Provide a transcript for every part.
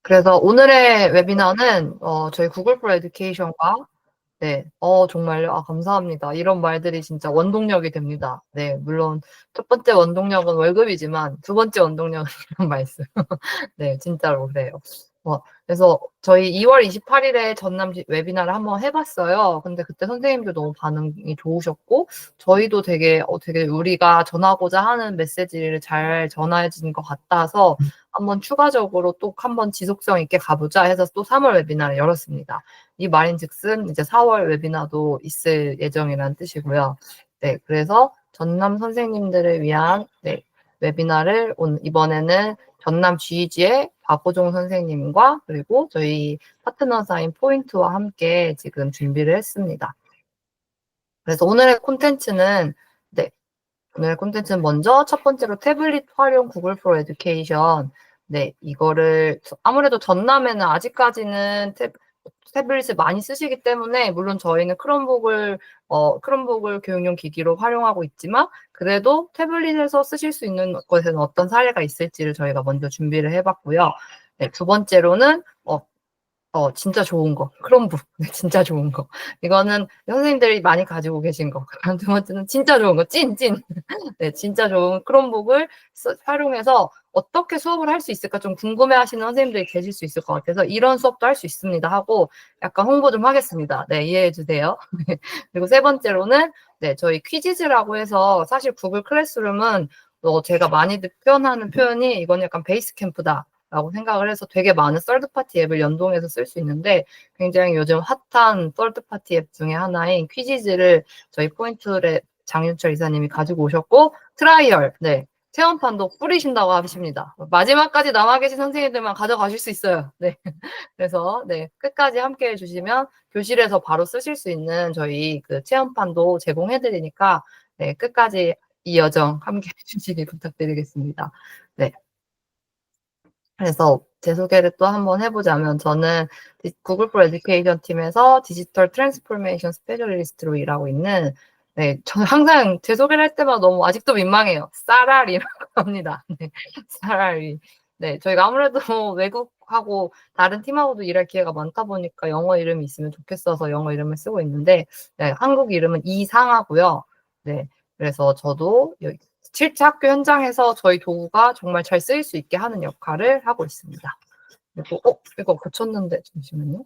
그래서 오늘의 웨비나는 저희 구글 프로 에듀케이션과 네, 정말요? 아, 감사합니다. 이런 말들이 진짜 원동력이 됩니다. 네, 물론 첫 번째 원동력은 월급이지만 두 번째 원동력은 이런 말씀. 네, 진짜로 그래요. 그래서 저희 2월 28일에 전남 웨비나를 한번 해봤어요. 근데 그때 선생님들 너무 반응이 좋으셨고, 저희도 되게 우리가 전하고자 하는 메시지를 잘 전해진 것 같아서 한번 추가적으로 또 한번 지속성 있게 가보자 해서 또 3월 웨비나를 열었습니다. 이 말인즉슨 이제 4월 웨비나도 있을 예정이라는 뜻이고요. 네, 그래서 전남 선생님들을 위한 네, 웨비나를 이번에는 전남 GEG의 박호종 선생님과 그리고 저희 파트너사인 포인트와 함께 지금 준비를 했습니다. 그래서 네, 오늘 콘텐츠는 먼저 첫 번째로 태블릿 활용 구글 프로 에듀케이션. 네, 이거를 아무래도 전남에는 아직까지는 태블릿을 많이 쓰시기 때문에 물론 저희는 크롬북을 교육용 기기로 활용하고 있지만 그래도 태블릿에서 쓰실 수 있는 것에는 어떤 사례가 있을지를 저희가 먼저 준비를 해봤고요. 네, 두 번째로는 진짜 좋은 거. 크롬북. 네, 진짜 좋은 거. 이거는 선생님들이 많이 가지고 계신 거. 그다음 두 번째는 진짜 좋은 거. 찐. 네, 진짜 좋은 크롬북을 활용해서 어떻게 수업을 할 수 있을까 좀 궁금해 하시는 선생님들이 계실 수 있을 것 같아서 이런 수업도 할 수 있습니다 하고 약간 홍보 좀 하겠습니다. 네, 이해해 주세요. 그리고 세 번째로는 네, 저희 퀴즈즈라고 해서 사실 구글 클래스룸은 제가 많이 표현하는 표현이 이건 약간 베이스 캠프다. 라고 생각을 해서 되게 많은 서드파티 앱을 연동해서 쓸 수 있는데 굉장히 요즘 핫한 서드파티 앱 중에 하나인 퀴즈즈를 저희 포인트랩 장윤철 이사님이 가지고 오셨고 트라이얼, 네, 체험판도 뿌리신다고 하십니다. 마지막까지 남아 계신 선생님들만 가져가실 수 있어요. 네, 그래서 네, 끝까지 함께 해주시면 교실에서 바로 쓰실 수 있는 저희 그 체험판도 제공해드리니까 네, 끝까지 이 여정 함께 해주시기 부탁드리겠습니다. 네. 그래서 제 소개를 또 한번 해보자면 저는 구글 프로 에듀케이션 팀에서 디지털 트랜스포메이션 스페셜리스트로 일하고 있는 네, 저는 항상 제 소개를 할 때마다 너무 아직도 민망해요. 쌀알이라고 합니다. 네, 쌀알이. 네, 저희가 아무래도 외국하고 다른 팀하고도 일할 기회가 많다 보니까 영어 이름이 있으면 좋겠어서 영어 이름을 쓰고 있는데 네, 한국 이름은 이상하고요. 네, 그래서 저도 실제 학교 현장에서 저희 도구가 정말 잘 쓰일 수 있게 하는 역할을 하고 있습니다. 그리고 이거 고쳤는데 잠시만요.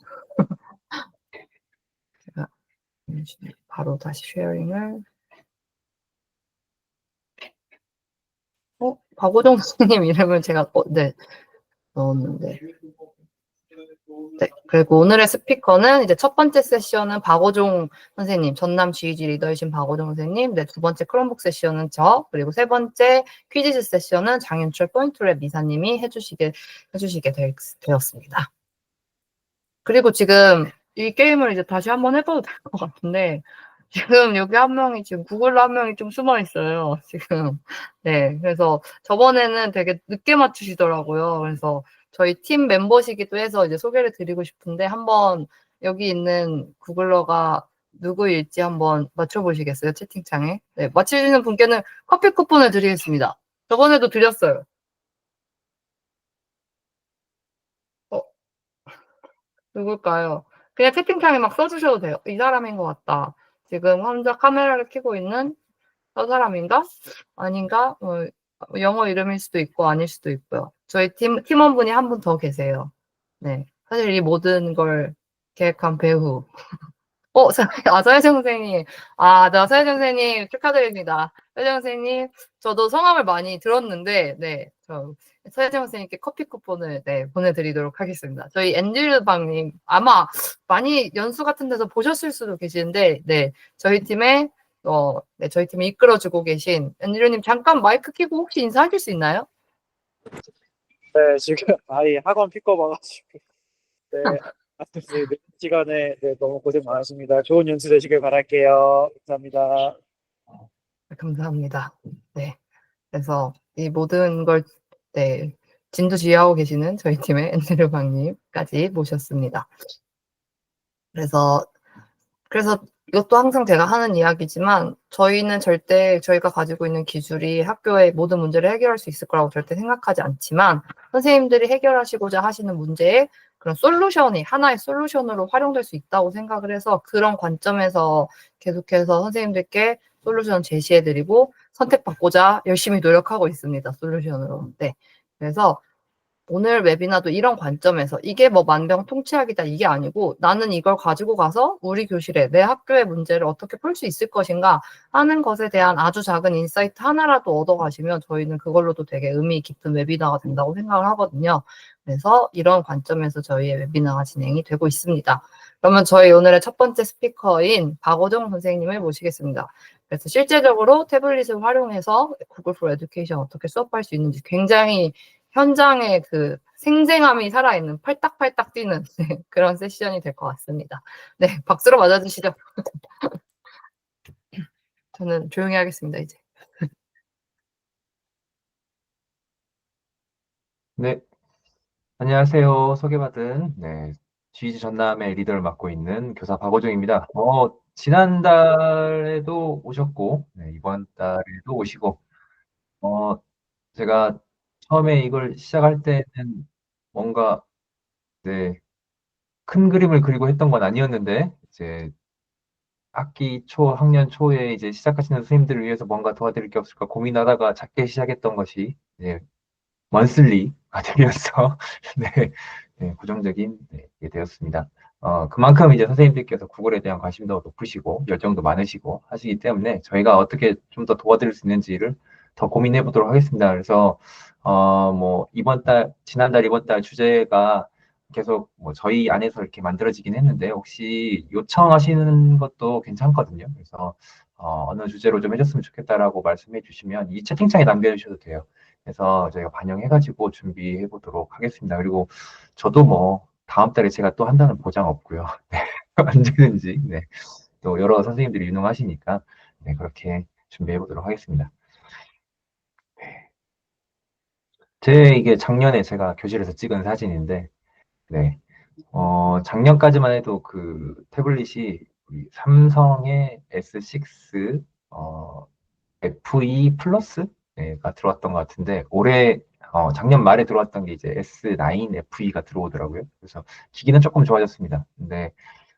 제가 바로 다시 쉐어링을 박오정 선생님 이름을 제가 네, 넣었는데 네, 그리고 오늘의 스피커는 이제 첫 번째 세션은 박오종 선생님, 전남 GEG 리더이신 박오종 선생님, 네, 두 번째 크롬북 세션은 그리고 세 번째 퀴즈즈 세션은 장윤철 포인트랩 이사님이 해주시게 되었습니다. 그리고 지금 이 게임을 이제 다시 한번 해봐도 될 것 같은데, 지금 여기 한 명이 지금 구글로 한 명이 좀 숨어 있어요. 지금. 네. 그래서 저번에는 되게 늦게 맞추시더라고요. 그래서 저희 팀 멤버시기도 해서 이제 소개를 드리고 싶은데 한번 여기 있는 구글러가 누구일지 한번 맞춰보시겠어요? 채팅창에. 네. 맞히시는 분께는 커피 쿠폰을 드리겠습니다. 저번에도 드렸어요. 어, 누굴까요? 그냥 채팅창에 막 써주셔도 돼요. 이 사람인 것 같다. 지금 혼자 카메라를 켜고 있는 저 사람인가? 아닌가? 영어 이름일 수도 있고 아닐 수도 있고요. 저희 팀원분이 한 분 더 계세요. 네. 사실 이 모든 걸 계획한 배우. 서혜정 선생님. 서혜정 선생님 축하드립니다. 서혜정 선생님, 저도 성함을 많이 들었는데, 네, 서혜정 선생님께 커피 쿠폰을, 네, 보내드리도록 하겠습니다. 저희 앤드류 방님, 아마 많이 연수 같은 데서 보셨을 수도 계시는데, 네, 저희 팀을 이끌어주고 계신 앤드류님, 잠깐 마이크 켜고 혹시 인사하실 수 있나요? 네, 지금 아이 학원 픽업 와가지고 네, 네, 시간에 네, 너무 고생 많으십니다. 좋은 연수 되시길 바랄게요. 감사합니다. 감사합니다. 네. 그래서 이 모든 걸, 네, 진두지휘하고 계시는 저희 팀의 앤드류 방님까지 모셨습니다. 그래서 그래서 이것도 항상 제가 하는 이야기지만 저희는 절대 저희가 가지고 있는 기술이 학교의 모든 문제를 해결할 수 있을 거라고 절대 생각하지 않지만 선생님들이 해결하시고자 하시는 문제에 그런 솔루션이 하나의 솔루션으로 활용될 수 있다고 생각을 해서 그런 관점에서 계속해서 선생님들께 솔루션 제시해드리고 선택받고자 열심히 노력하고 있습니다. 솔루션으로. 네. 그래서 오늘 웨비나도 이런 관점에서 이게 뭐 만병통치약이다 이게 아니고 나는 이걸 가지고 가서 우리 교실에 내 학교의 문제를 어떻게 풀 수 있을 것인가 하는 것에 대한 아주 작은 인사이트 하나라도 얻어가시면 저희는 그걸로도 되게 의미 깊은 웨비나가 된다고 생각을 하거든요. 그래서 이런 관점에서 저희의 웨비나가 진행이 되고 있습니다. 그러면 저희 오늘의 첫 번째 스피커인 박오정 선생님을 모시겠습니다. 그래서 실제적으로 태블릿을 활용해서 구글 포 에듀케이션 어떻게 수업할 수 있는지 굉장히 현장에 그 생생함이 살아있는 팔딱팔딱 뛰는 네, 그런 세션이 될 것 같습니다. 네, 박수로 맞아주시죠. 저는 조용히 하겠습니다, 이제. 네, 안녕하세요. 소개받은 GG 전남의 리더를 맡고 있는 교사 박오정입니다. 지난달에도 오셨고, 이번 달에도 오시고, 어, 제가 처음에 이걸 시작할 때는 뭔가 큰 그림을 그리고 했던 건 아니었는데, 이제 학년 초에 이제 시작하시는 선생님들을 위해서 뭔가 도와드릴 게 없을까 고민하다가 작게 시작했던 것이 먼슬리가 되면서 네, 고정적인 게 되었습니다. 그만큼 이제 선생님들께서 구글에 대한 관심도 높으시고 열정도 많으시고 하시기 때문에 저희가 어떻게 좀 더 도와드릴 수 있는지를 더 고민해 보도록 하겠습니다. 그래서 뭐 지난달 이번 달 주제가 계속 뭐 저희 안에서 이렇게 만들어지긴 했는데 혹시 요청하시는 것도 괜찮거든요. 그래서 어느 주제로 좀 해줬으면 좋겠다라고 말씀해 주시면 이 채팅창에 남겨주셔도 돼요. 그래서 저희가 반영해가지고 준비해 보도록 하겠습니다. 그리고 저도 뭐 다음 달에 제가 또 한다는 보장 없고요. 언제든지 또 여러 선생님들이 유능하시니까 그렇게 준비해 보도록 하겠습니다. 이게 작년에 제가 교실에서 찍은 사진인데 작년까지만 해도 그 태블릿이 우리 삼성의 S6 FE 플러스가 들어왔던 것 같은데 올해 작년 말에 들어왔던 게 이제 S9 FE가 들어오더라고요. 그래서 기기는 조금 좋아졌습니다. 근데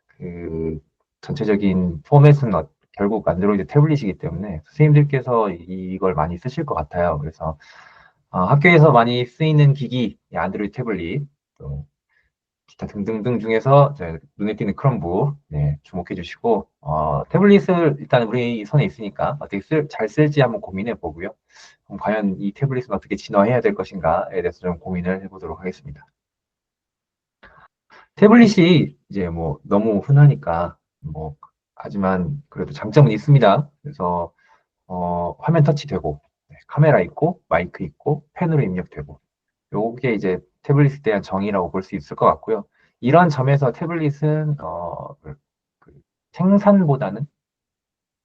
그 전체적인 포맷은 결국 안드로이드 태블릿이기 때문에 선생님들께서 이걸 많이 쓰실 것 같아요. 그래서 학교에서 많이 쓰이는 기기, 안드로이드 태블릿, 또 기타 등등등 중에서 눈에 띄는 크롬북 주목해 주시고 태블릿을 일단 우리 손에 있으니까 어떻게 잘 쓸지 한번 고민해 보고요. 그럼 과연 이 태블릿은 어떻게 진화해야 될 것인가에 대해서 좀 고민을 해보도록 하겠습니다. 태블릿이 이제 뭐 너무 흔하니까 뭐 하지만 그래도 장점은 있습니다. 그래서 화면 터치되고 카메라 있고 마이크 있고 펜으로 입력되고 요게 이제 태블릿에 대한 정의라고 볼 수 있을 것 같고요. 이런 점에서 태블릿은 그 생산보다는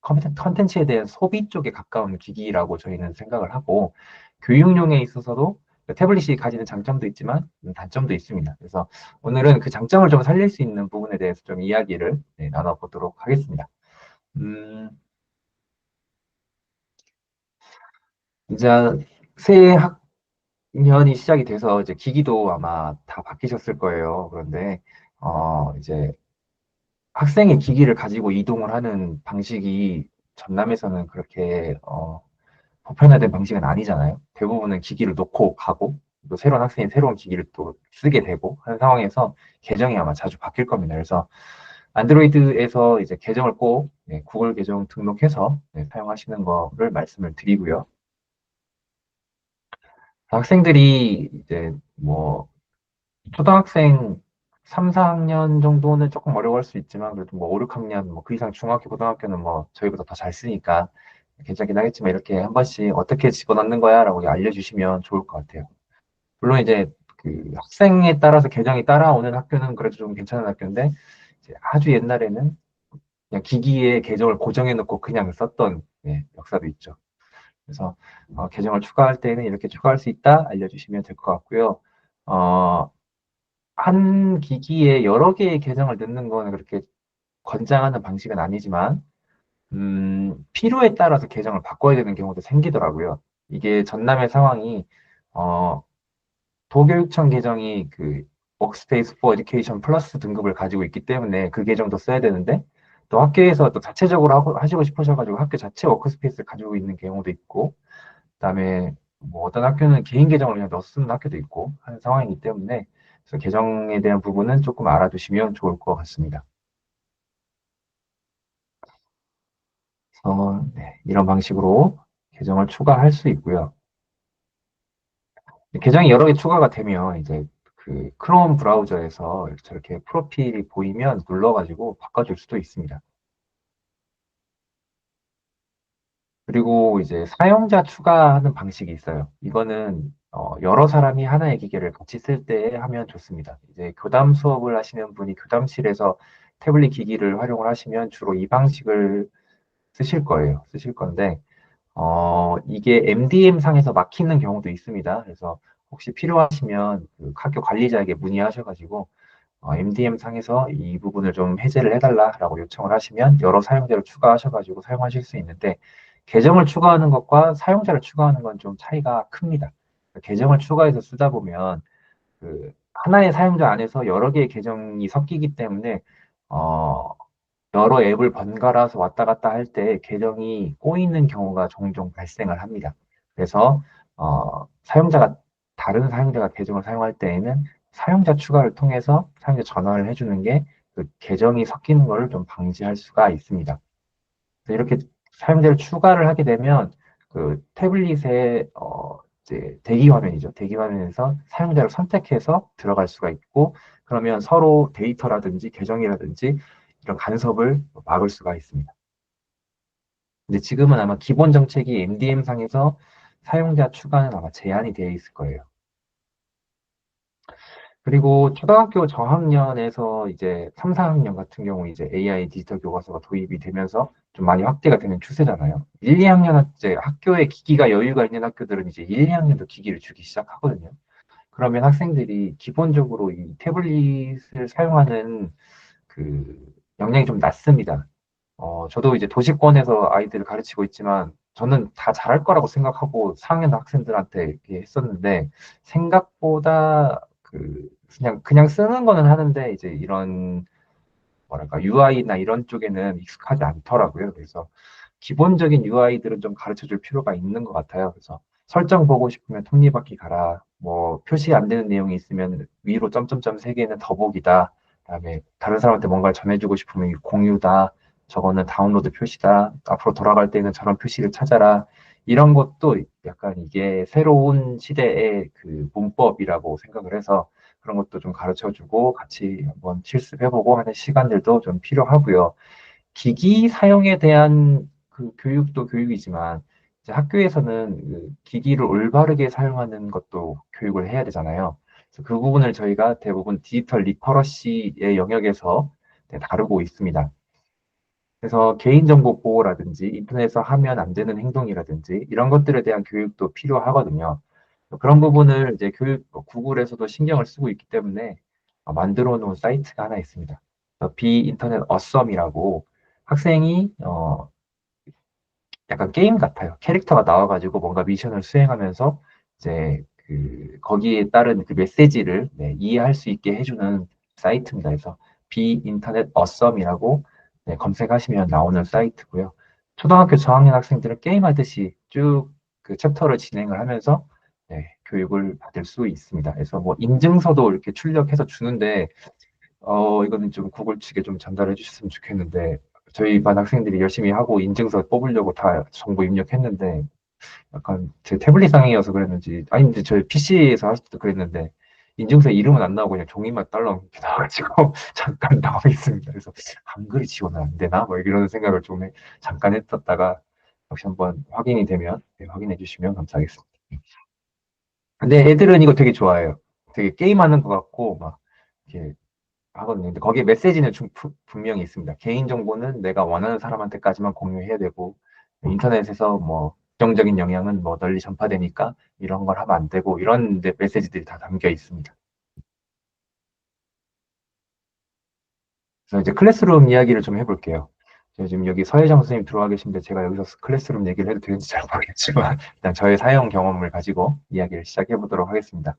컨텐츠에 대한 소비 쪽에 가까운 기기라고 저희는 생각을 하고 교육용에 있어서도 태블릿이 가지는 장점도 있지만 단점도 있습니다. 그래서 오늘은 그 장점을 좀 살릴 수 있는 부분에 대해서 좀 이야기를 나눠보도록 하겠습니다. 이제 새 학년이 시작이 돼서 이제 기기도 아마 다 바뀌셨을 거예요. 그런데 이제 학생이 기기를 가지고 이동을 하는 방식이 전남에서는 그렇게 보편화된 방식은 아니잖아요. 대부분은 기기를 놓고 가고 또 새로운 학생이 새로운 기기를 또 쓰게 되고 하는 상황에서 계정이 아마 자주 바뀔 겁니다. 그래서 안드로이드에서 이제 계정을 꼭 구글 계정 등록해서 사용하시는 거를 말씀을 드리고요. 학생들이 이제 뭐 초등학생 3, 4학년 정도는 조금 어려워할 수 있지만 그래도 뭐 5, 6학년 뭐 그 이상 중학교, 고등학교는 뭐 저희보다 더 잘 쓰니까 괜찮긴 하겠지만 이렇게 한 번씩 어떻게 집어넣는 거야 라고 알려주시면 좋을 것 같아요. 물론 이제 그 학생에 따라서 계정이 따라오는 학교는 그래도 좀 괜찮은 학교인데 이제 아주 옛날에는 그냥 기기에 계정을 고정해 놓고 그냥 썼던 역사도 있죠. 그래서 계정을 추가할 때는 이렇게 추가할 수 있다 알려주시면 될 것 같고요. 한 기기에 여러 개의 계정을 넣는 거는 그렇게 권장하는 방식은 아니지만, 필요에 따라서 계정을 바꿔야 되는 경우도 생기더라고요. 이게 전남의 상황이, 어, 도교육청 계정이 그 워크스페이스 포 에듀케이션 플러스 등급을 가지고 있기 때문에 그 계정도 써야 되는데, 또 학교에서 또 자체적으로 하시고 싶으셔가지고 학교 자체 워크스페이스를 가지고 있는 경우도 있고, 그다음에 뭐 어떤 학교는 개인 계정을 그냥 넣어 쓰는 학교도 있고 하는 상황이기 때문에, 그래서 계정에 대한 부분은 조금 알아두시면 좋을 것 같습니다. 네, 이런 방식으로 계정을 추가할 수 있고요. 계정이 여러 개 추가가 되면 이제 그 크롬 브라우저에서 저렇게 프로필이 보이면 눌러가지고 바꿔줄 수도 있습니다. 그리고 이제 사용자 추가하는 방식이 있어요. 이거는 여러 사람이 하나의 기계를 같이 쓸 때 하면 좋습니다. 이제 교담 수업을 하시는 분이 교담실에서 태블릿 기기를 활용을 하시면 주로 이 방식을 쓰실 거예요. 쓰실 건데, 이게 MDM 상에서 막히는 경우도 있습니다. 그래서 혹시 필요하시면 그 학교 관리자에게 문의하셔가지고 MDM 상에서 이 부분을 좀 해제를 해달라라고 요청을 하시면 여러 사용자를 추가하셔가지고 사용하실 수 있는데, 계정을 추가하는 것과 사용자를 추가하는 건 좀 차이가 큽니다. 계정을 추가해서 쓰다 보면 그 하나의 사용자 안에서 여러 개의 계정이 섞이기 때문에 어, 여러 앱을 번갈아서 왔다 갔다 할 때 계정이 꼬이는 경우가 종종 발생을 합니다. 그래서 사용자가 다른 사용자가 계정을 사용할 때에는 사용자 추가를 통해서 사용자 전환을 해주는 게 그 계정이 섞이는 것을 좀 방지할 수가 있습니다. 그래서 이렇게 사용자를 추가를 하게 되면 그 태블릿의 이제 대기 화면이죠. 대기 화면에서 사용자를 선택해서 들어갈 수가 있고, 그러면 서로 데이터라든지 계정이라든지 이런 간섭을 막을 수가 있습니다. 근데 지금은 아마 기본 정책이 MDM 상에서 사용자 추가는 아마 제한이 되어 있을 거예요. 그리고 초등학교 저학년에서 이제 3, 4학년 같은 경우 이제 AI 디지털 교과서가 도입이 되면서 좀 많이 확대가 되는 추세잖아요. 1, 2학년 이제 학교에 기기가 여유가 있는 학교들은 이제 1, 2학년도 기기를 주기 시작하거든요. 그러면 학생들이 기본적으로 이 태블릿을 사용하는 그 역량이 좀 낮습니다. 저도 이제 도시권에서 아이들을 가르치고 있지만 저는 다 잘할 거라고 생각하고 4학년 학생들한테 이렇게 했었는데, 생각보다 그냥 쓰는 거는 하는데 이제 이런 뭐랄까 UI나 이런 쪽에는 익숙하지 않더라고요. 그래서 기본적인 UI들은 좀 가르쳐 줄 필요가 있는 것 같아요. 그래서 설정 보고 싶으면 톱니바퀴 가라. 뭐 표시 안 되는 내용이 있으면 위로 점점점 세 개는 더보기다. 그다음에 다른 사람한테 뭔가를 전해주고 싶으면 이게 공유다. 저거는 다운로드 표시다. 앞으로 돌아갈 때는 저런 표시를 찾아라. 이런 것도 약간 이게 새로운 시대의 그 문법이라고 생각을 해서 그런 것도 좀 가르쳐주고 같이 한번 실습해보고 하는 시간들도 좀 필요하고요. 기기 사용에 대한 그 교육도 교육이지만 이제 학교에서는 그 기기를 올바르게 사용하는 것도 교육을 해야 되잖아요. 그래서 그 부분을 저희가 대부분 디지털 리터러시의 영역에서 다루고 있습니다. 그래서 개인정보 보호라든지 인터넷에서 하면 안 되는 행동이라든지 이런 것들에 대한 교육도 필요하거든요. 그런 부분을 이제 구글에서도 신경을 쓰고 있기 때문에 만들어 놓은 사이트가 하나 있습니다. 비 인터넷 어썸이라고 학생이 약간 게임 같아요. 캐릭터가 나와가지고 뭔가 미션을 수행하면서 이제 거기에 따른 그 메시지를 이해할 수 있게 해주는 사이트입니다. 그래서 비 인터넷 어썸이라고 검색하시면 나오는 사이트고요. 초등학교 저학년 학생들은 게임하듯이 쭉 그 챕터를 진행을 하면서 교육을 받을 수 있습니다. 그래서 뭐 인증서도 이렇게 출력해서 주는데 이거는 좀 구글 측에 좀 전달해 주셨으면 좋겠는데, 저희 반 학생들이 열심히 하고 인증서 뽑으려고 다 정보 입력했는데, 약간 제 태블릿 상이어서 그랬는지, 아니, 근데 저희 PC에서 할 때도 그랬는데, 인증서 이름은 안 나오고 그냥 종이만 딸랑 이렇게 나와가지고, 잠깐 나와 있습니다. 그래서, 한글이 지원은 안 되나? 뭐 이런 생각을 좀 잠깐 했었다가, 역시 한번 확인이 되면, 확인해 주시면 감사하겠습니다. 근데 애들은 이거 되게 좋아해요. 되게 게임하는 것 같고, 막, 이렇게 하거든요. 근데 거기에 메시지는 분명히 있습니다. 개인정보는 내가 원하는 사람한테까지만 공유해야 되고, 인터넷에서 뭐, 부정적인 영향은 뭐 널리 전파되니까 이런 걸 하면 안 되고, 이런 메시지들이 다 담겨 있습니다. 그래서 이제 클래스룸 이야기를 좀 해볼게요. 제가 지금 여기 서혜정 선생님 들어와 계신데 제가 여기서 클래스룸 얘기를 해도 되는지 잘 모르겠지만 일단 저의 사용 경험을 가지고 이야기를 시작해 보도록 하겠습니다.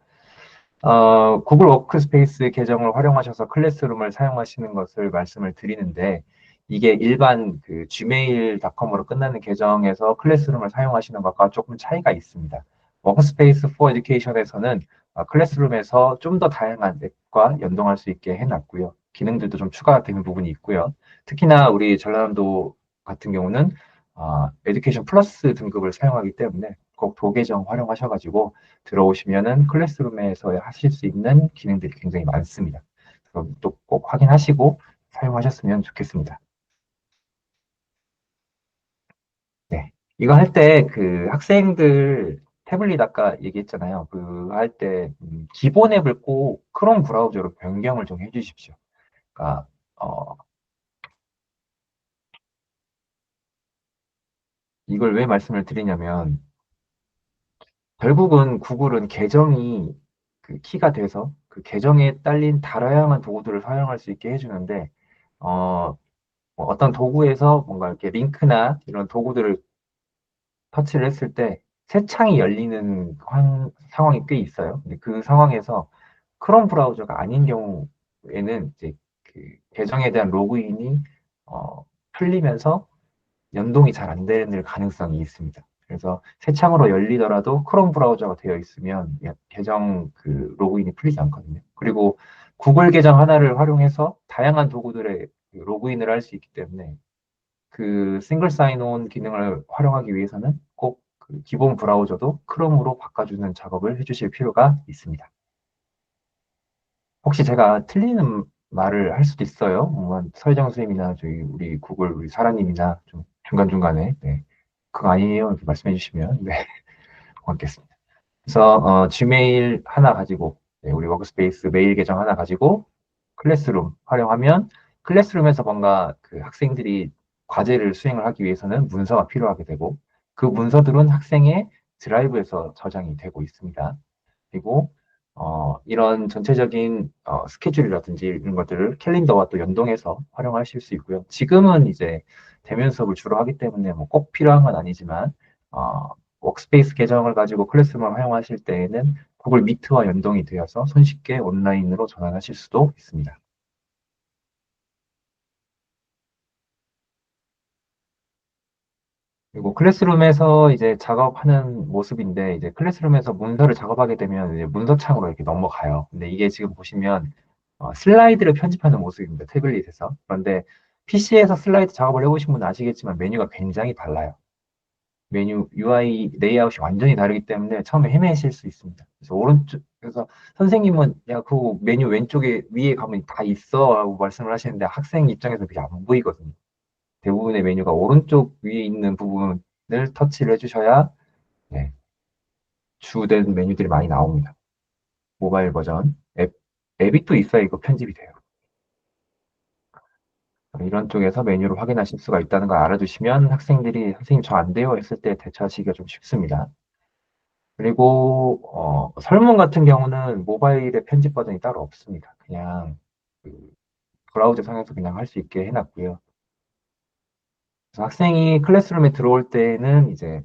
구글 워크스페이스 계정을 활용하셔서 클래스룸을 사용하시는 것을 말씀을 드리는데 이게 일반 그 gmail.com으로 끝나는 계정에서 클래스룸을 사용하시는 것과 조금 차이가 있습니다. 워크스페이스 for Education에서는 클래스룸에서 좀 더 다양한 앱과 연동할 수 있게 해놨고요. 기능들도 좀 추가되는 부분이 있고요. 특히나 우리 전라남도 같은 경우는 에듀케이션 플러스 등급을 사용하기 때문에 꼭 도계정 활용하셔가지고 들어오시면은 클래스룸에서 하실 수 있는 기능들이 굉장히 많습니다. 그럼 또 꼭 확인하시고 사용하셨으면 좋겠습니다. 네. 이거 할 때 그 학생들 태블릿 아까 얘기했잖아요. 그 할 때 기본 앱을 꼭 크롬 브라우저로 변경을 좀 해주십시오. 그러니까 이걸 왜 말씀을 드리냐면 결국은 구글은 계정이 그 키가 돼서 그 계정에 딸린 다양한 도구들을 사용할 수 있게 해주는데 뭐 어떤 도구에서 뭔가 이렇게 링크나 이런 도구들을 터치를 했을 때 새 창이 열리는 상황이 꽤 있어요. 근데 그 상황에서 크롬 브라우저가 아닌 경우에는 이제 그 계정에 대한 로그인이 풀리면서 연동이 잘 안 되는 가능성이 있습니다. 그래서 새 창으로 열리더라도 크롬 브라우저가 되어 있으면 계정 그 로그인이 풀리지 않거든요. 그리고 구글 계정 하나를 활용해서 다양한 도구들의 로그인을 할 수 있기 때문에 그 싱글 사인온 기능을 활용하기 위해서는 꼭 그 기본 브라우저도 크롬으로 바꿔주는 작업을 해주실 필요가 있습니다. 혹시 제가 틀리는 말을 할 수도 있어요. 뭐 서희정 선생님이나 저희 우리 구글 우리 사라님이나 좀 중간중간에 네. 그거 아니에요. 이렇게 말씀해 주시면 네. 고맙겠습니다. 그래서 지메일 하나 가지고 네, 우리 워크스페이스 메일 계정 하나 가지고 클래스룸 활용하면 클래스룸에서 뭔가 그 학생들이 과제를 수행을 하기 위해서는 문서가 필요하게 되고 그 문서들은 학생의 드라이브에서 저장이 되고 있습니다. 그리고 이런 전체적인 스케줄이라든지 이런 것들을 캘린더와 또 연동해서 활용하실 수 있고요. 지금은 이제 대면 수업을 주로 하기 때문에 뭐 꼭 필요한 건 아니지만 워크스페이스 계정을 가지고 클래스룸을 활용하실 때에는 구글 미트와 연동이 되어서 손쉽게 온라인으로 전환하실 수도 있습니다. 그리고 클래스룸에서 이제 작업하는 모습인데, 이제 클래스룸에서 문서를 작업하게 되면 이제 문서창으로 이렇게 넘어가요. 근데 이게 지금 보시면 슬라이드를 편집하는 모습입니다. 태블릿에서. 그런데 PC에서 슬라이드 작업을 해보신 분은 아시겠지만 메뉴가 굉장히 달라요. 메뉴 UI 레이아웃이 완전히 다르기 때문에 처음에 헤매실 수 있습니다. 그래서 선생님은 야, 그 메뉴 왼쪽에 위에 가면 다 있어 라고 말씀을 하시는데 학생 입장에서 그게 안 보이거든요. 대부분의 메뉴가 오른쪽 위에 있는 부분을 터치를 해주셔야 네, 주된 메뉴들이 많이 나옵니다. 모바일 버전 앱이 또 있어야 이거 편집이 돼요. 이런 쪽에서 메뉴를 확인하실 수가 있다는 걸 알아두시면 학생들이 선생님 저 안 돼요 했을 때 대처하시기가 좀 쉽습니다. 그리고 설문 같은 경우는 모바일에 편집 버전이 따로 없습니다. 그냥 그 브라우저 상에서 그냥 할 수 있게 해놨고요. 그래서 학생이 클래스룸에 들어올 때는 이제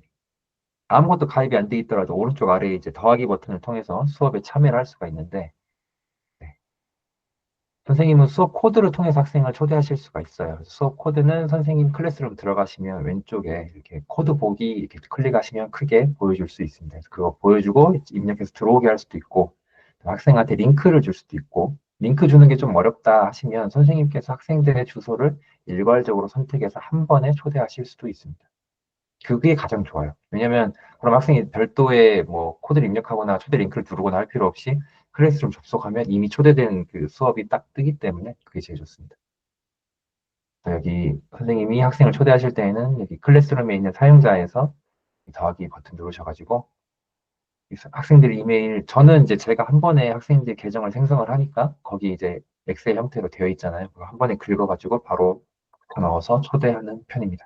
아무것도 가입이 안 돼 있더라도 오른쪽 아래에 이제 더하기 버튼을 통해서 수업에 참여를 할 수가 있는데 네. 선생님은 수업 코드를 통해서 학생을 초대하실 수가 있어요. 그래서 수업 코드는 선생님 클래스룸 들어가시면 왼쪽에 이렇게 코드 보기 이렇게 클릭하시면 크게 보여줄 수 있습니다. 그래서 그거 보여주고 입력해서 들어오게 할 수도 있고 학생한테 링크를 줄 수도 있고 링크 주는 게 좀 어렵다 하시면 선생님께서 학생들의 주소를 일괄적으로 선택해서 한 번에 초대하실 수도 있습니다. 그게 가장 좋아요. 왜냐면 그럼 학생이 별도의 뭐 코드를 입력하거나 초대 링크를 누르거나 할 필요 없이 클래스룸 접속하면 이미 초대된 그 수업이 딱 뜨기 때문에 그게 제일 좋습니다. 여기 선생님이 학생을 초대하실 때에는 여기 클래스룸에 있는 사용자에서 더하기 버튼 누르셔가지고 학생들 이메일 저는 이제 제가 한 번에 학생들 계정을 생성을 하니까 거기 이제 엑셀 형태로 되어 있잖아요. 그거 한 번에 긁어가지고 바로 넣어서 초대하는 편입니다.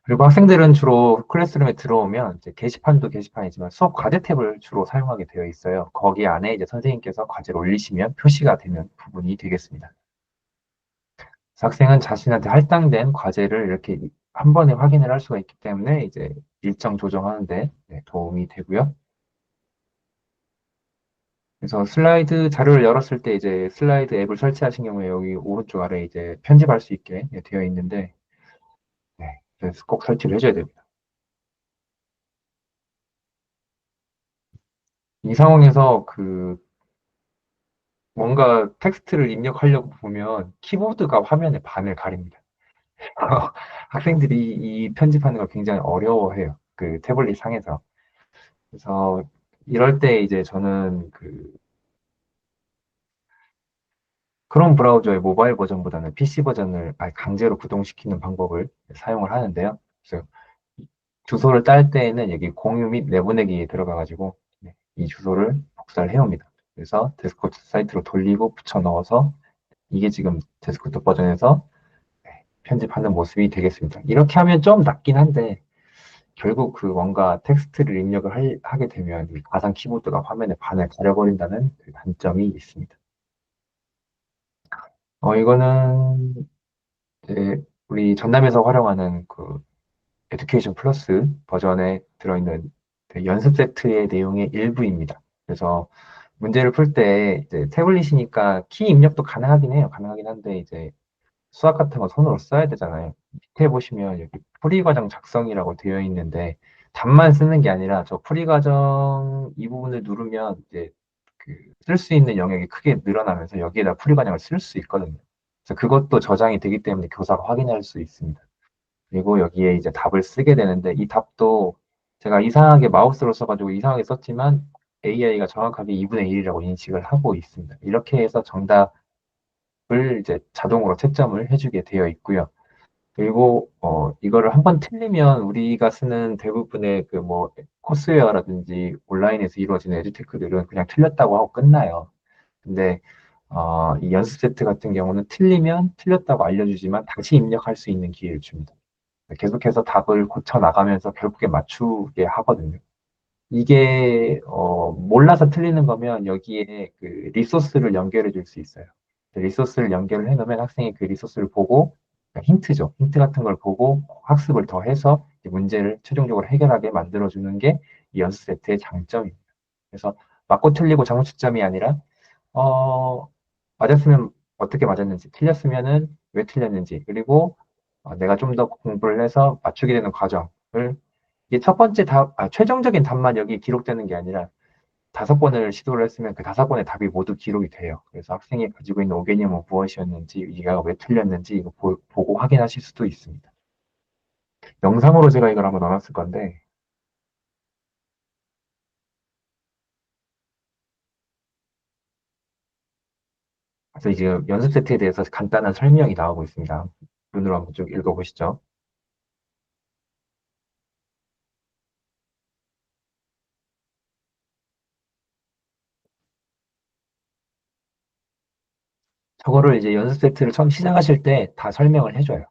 그리고 학생들은 주로 클래스룸에 들어오면 이제 게시판도 게시판이지만 수업 과제 탭을 주로 사용하게 되어 있어요. 거기 안에 이제 선생님께서 과제를 올리시면 표시가 되는 부분이 되겠습니다. 그래서 학생은 자신한테 할당된 과제를 이렇게 한 번에 확인을 할 수가 있기 때문에 이제 일정 조정하는데 네, 도움이 되고요. 그래서 슬라이드 자료를 열었을 때 이제 슬라이드 앱을 설치하신 경우에 여기 오른쪽 아래 이제 편집할 수 있게 되어 있는데, 네, 그래서 꼭 설치를 해줘야 됩니다. 이 상황에서 그 뭔가 텍스트를 입력하려고 보면 키보드가 화면의 반을 가립니다. 학생들이 이 편집하는 걸 굉장히 어려워해요. 그 태블릿 상에서. 그래서 이럴 때 이제 저는 그 크롬 브라우저의 모바일 버전보다는 PC 버전을 강제로 구동시키는 방법을 사용을 하는데요. 그래서 주소를 딸 때에는 여기 공유 및 내보내기에 들어가가지고 네, 이 주소를 복사를 해옵니다. 그래서 데스크톱 사이트로 돌리고 붙여 넣어서 이게 지금 데스크톱 버전에서 편집하는 모습이 되겠습니다. 이렇게 하면 좀 낫긴 한데 결국 그 뭔가 텍스트를 입력을 하게 되면 이 가상 키보드가 화면의 반을 가려버린다는 그 단점이 있습니다. 이거는 이제 우리 전남에서 활용하는 그 에듀케이션 플러스 버전에 들어있는 그 연습 세트의 내용의 일부입니다. 그래서 문제를 풀 때 이제 태블릿이니까 키 입력도 가능하긴 해요. 가능하긴 한데 이제 수학 같은 거 손으로 써야 되잖아요. 밑에 보시면 여기 풀이 과정 작성이라고 되어 있는데 답만 쓰는 게 아니라 저 풀이 과정 이 부분을 누르면 이제 그 쓸 수 있는 영역이 크게 늘어나면서 여기에다 풀이 과정을 쓸 수 있거든요. 그래서 그것도 저장이 되기 때문에 교사가 확인할 수 있습니다. 그리고 여기에 이제 답을 쓰게 되는데 이 답도 제가 이상하게 마우스로 써가지고 이상하게 썼지만 AI가 정확하게 2분의 1이라고 인식을 하고 있습니다. 이렇게 해서 정답을 이제 자동으로 채점을 해주게 되어 있고요. 그리고 이거를 한번 틀리면 우리가 쓰는 대부분의 그 뭐 코스웨어라든지 온라인에서 이루어지는 에듀테크들은 그냥 틀렸다고 하고 끝나요. 근데 이 연습 세트 같은 경우는 틀리면 틀렸다고 알려주지만 다시 입력할 수 있는 기회를 줍니다. 계속해서 답을 고쳐 나가면서 결국에 맞추게 하거든요. 이게 몰라서 틀리는 거면 여기에 그 리소스를 연결해 줄 수 있어요. 리소스를 연결을 해 놓으면 학생이 그 리소스를 보고 그러니까 힌트죠. 힌트 같은 걸 보고 학습을 더 해서 문제를 최종적으로 해결하게 만들어 주는 게 이 연습 세트의 장점입니다. 그래서 맞고 틀리고 장무 채점이 아니라 어, 맞았으면 어떻게 맞았는지, 틀렸으면은 왜 틀렸는지, 그리고 내가 좀 더 공부를 해서 맞추게 되는 과정을 이게 첫 번째 답, 최종적인 답만 여기 기록되는 게 아니라 5번을 시도를 했으면 그 5번의 답이 모두 기록이 돼요. 그래서 학생이 가지고 있는 오개념은 무엇이었는지, 이가 왜 틀렸는지 이거 보고 확인하실 수도 있습니다. 영상으로 제가 이걸 한번 넣어놨을 건데, 그래서 이제 연습 세트에 대해서 간단한 설명이 나오고 있습니다. 눈으로 한번 쭉 읽어보시죠. 저거를 이제 연습 세트를 처음 시작하실 때 다 설명을 해줘요.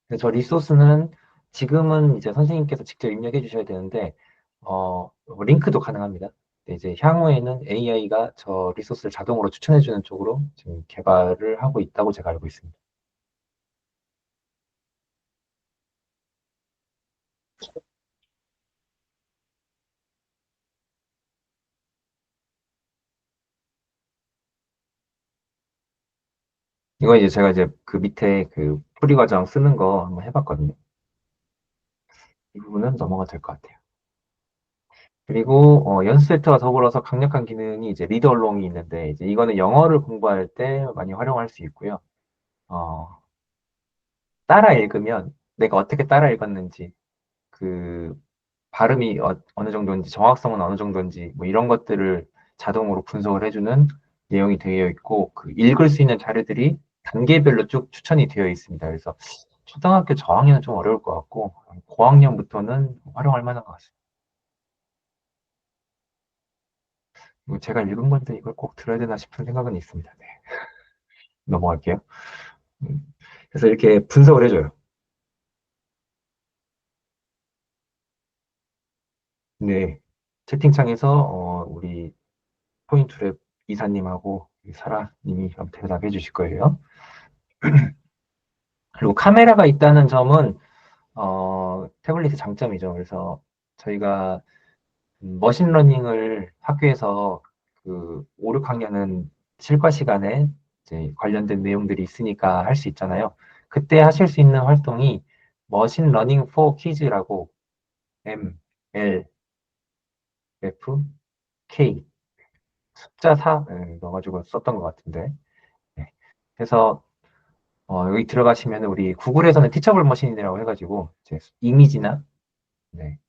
그래서 저 리소스는 지금은 이제 선생님께서 직접 입력해 주셔야 되는데, 링크도 가능합니다. 근데 이제 향후에는 AI가 저 리소스를 자동으로 추천해 주는 쪽으로 지금 개발을 하고 있다고 제가 알고 있습니다. 이거 이제 제가 이제 그 밑에 그 풀이 과정 쓰는 거 한번 해봤거든요. 이 부분은 넘어가 될 것 같아요. 그리고 연습 세트와 더불어서 강력한 기능이 이제 리드 얼롱이 있는데 이제 이거는 영어를 공부할 때 많이 활용할 수 있고요. 어, 따라 읽으면 내가 어떻게 따라 읽었는지 그 발음이 느 정도인지 정확성은 어느 정도인지 뭐 이런 것들을 자동으로 분석을 해주는 내용이 되어 있고 그 읽을 수 있는 자료들이 단계별로 쭉 추천이 되어 있습니다. 그래서 초등학교 저학년은 좀 어려울 것 같고 고학년부터는 활용할 만한 것 같습니다. 이거 제가 읽은 건데 이걸 꼭 들어야 되나 싶은 생각은 있습니다. 네, 넘어갈게요. 음, 그래서 이렇게 분석을 해줘요. 네, 채팅창에서 우리 포인트를 이사님하고 사라님이 대답해 주실 거예요. 그리고 카메라가 있다는 점은 태블릿의 장점이죠. 그래서 저희가 머신러닝을 학교에서 그 5, 6학년은 실과 시간에 이제 관련된 내용들이 있으니까 할 수 있잖아요. 그때 하실 수 있는 활동이 머신러닝 for Kids라고 M, L, F, K 숫자 4 넣어가지고 썼던 것 같은데. 네. 그래서 여기 들어가시면 우리 구글에서는 티처블 머신이라고 해가지고 이제 이미지나 네,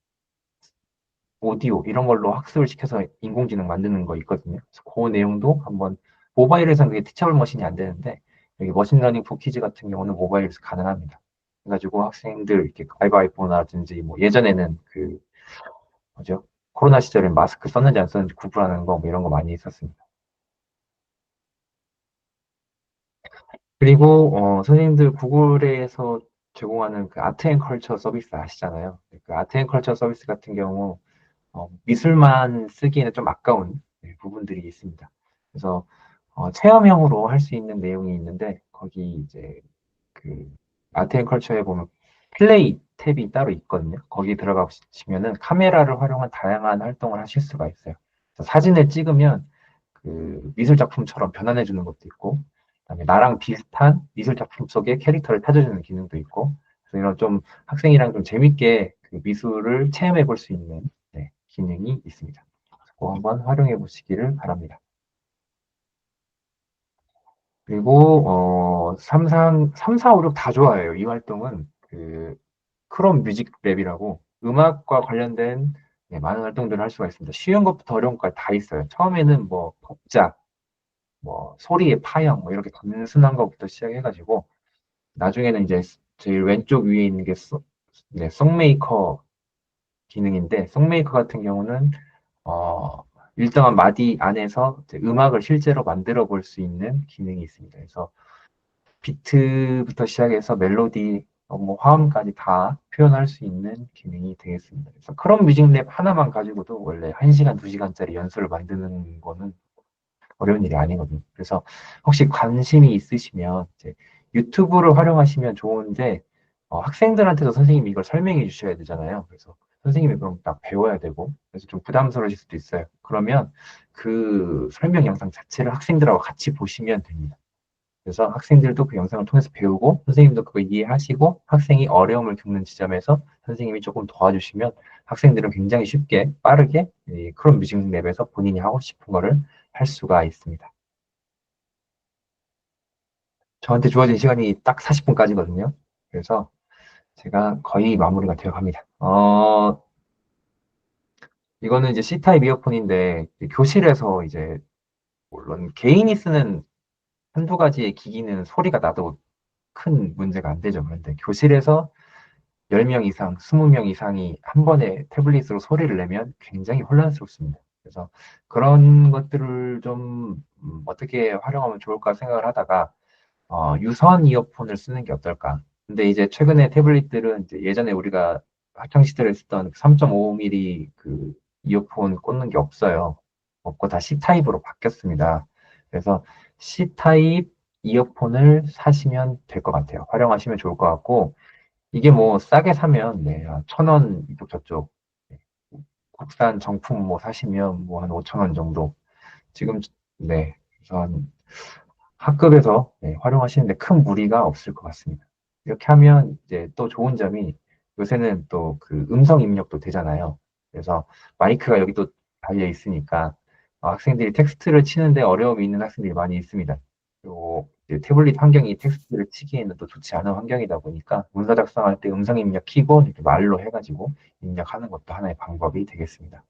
오디오 이런 걸로 학습을 시켜서 인공지능 만드는 거 있거든요. 그래서 그 내용도 한번 모바일에서는 그게 티처블 머신이 안 되는데 여기 머신러닝 포 키즈 같은 경우는 모바일에서 가능합니다. 그래가지고 학생들 이렇게 가위바위보나든지 뭐 예전에는 그 뭐죠? 코로나 시절에 마스크 썼는지 안 썼는지 구분하는 거 뭐 이런 거 많이 있었습니다. 그리고 선생님들 구글에서 제공하는 그 아트 앤 컬처 서비스 아시잖아요. 그 아트 앤 컬처 서비스 같은 경우 미술만 쓰기에는 좀 아까운 부분들이 있습니다. 그래서 체험형으로 할 수 있는 내용이 있는데 거기 이제 그 아트 앤 컬처에 보면 플레이 탭이 따로 있거든요. 거기 들어가시면은 카메라를 활용한 다양한 활동을 하실 수가 있어요. 그래서 사진을 찍으면 그 미술 작품처럼 변환해 주는 것도 있고, 그다음에 나랑 비슷한 미술 작품 속의 캐릭터를 찾아주는 기능도 있고, 그래서 이런 좀 학생이랑 좀 재밌게 그 미술을 체험해 볼 수 있는 기능이 있습니다. 그거 한번 활용해 보시기를 바랍니다. 그리고 3, 4, 5, 6 다 좋아해요. 이 활동은 그 크롬 뮤직 랩이라고 음악과 관련된 많은 활동들을 할 수가 있습니다. 쉬운 것부터 어려운 것까지 다 있어요. 처음에는 뭐 복잡, 뭐 소리의 파형, 뭐 이렇게 단순한 것부터 시작해가지고 나중에는 이제 제일 왼쪽 위에 있는 게 송메이커 기능인데 송메이커 같은 경우는 일정한 마디 안에서 이제 음악을 실제로 만들어 볼 수 있는 기능이 있습니다. 그래서 비트부터 시작해서 멜로디, 뭐 화음까지 다 표현할 수 있는 기능이 되겠습니다. 그래서 크롬 뮤직랩 하나만 가지고도 원래 1시간, 2시간짜리 연습을 만드는 거는 어려운 일이 아니거든요. 그래서 혹시 관심이 있으시면 이제 유튜브를 활용하시면 좋은데 학생들한테도 선생님이 이걸 설명해 주셔야 되잖아요. 그래서 선생님이 그럼 딱 배워야 되고 그래서 좀 부담스러우실 수도 있어요. 그러면 그 설명 영상 자체를 학생들하고 같이 보시면 됩니다. 그래서 학생들도 그 영상을 통해서 배우고 선생님도 그거 이해하시고 학생이 어려움을 겪는 지점에서 선생님이 조금 도와주시면 학생들은 굉장히 쉽게 빠르게 이 크롬 뮤직 랩에서 본인이 하고 싶은 거를 할 수가 있습니다. 저한테 주어진 시간이 딱 40분까지거든요. 그래서 제가 거의 마무리가 되어 갑니다. 이거는 이제 C타입 이어폰인데 교실에서 이제 물론 개인이 쓰는 한두 가지의 기기는 소리가 나도 큰 문제가 안 되죠. 그런데 교실에서 10명 이상, 20명 이상이 한 번에 태블릿으로 소리를 내면 굉장히 혼란스럽습니다. 그래서 그런 것들을 좀 어떻게 활용하면 좋을까 생각을 하다가 유선 이어폰을 쓰는 게 어떨까. 근데 이제 최근에 태블릿들은 이제 예전에 우리가 학창 시절에 쓰던 3.5mm 그 이어폰 꽂는 게 없어요. 없고 다 C타입으로 바뀌었습니다. 그래서 C타입 이어폰을 사시면 될 것 같아요. 활용하시면 좋을 것 같고, 이게 뭐 싸게 사면 1,000원 이쪽 저쪽 네, 국산 정품 뭐 사시면 뭐 한 5,000원 정도 지금 그래서 한 학급에서 활용하시는데 큰 무리가 없을 것 같습니다. 이렇게 하면 이제 또 좋은 점이 요새는 또 그 음성 입력도 되잖아요. 그래서 마이크가 여기 또 달려 있으니까 학생들이 텍스트를 치는데 어려움이 있는 학생들이 많이 있습니다. 그리고 이제 태블릿 환경이 텍스트를 치기에는 또 좋지 않은 환경이다 보니까 문서 작성할 때 음성 입력 키고 이렇게 말로 해가지고 입력하는 것도 하나의 방법이 되겠습니다.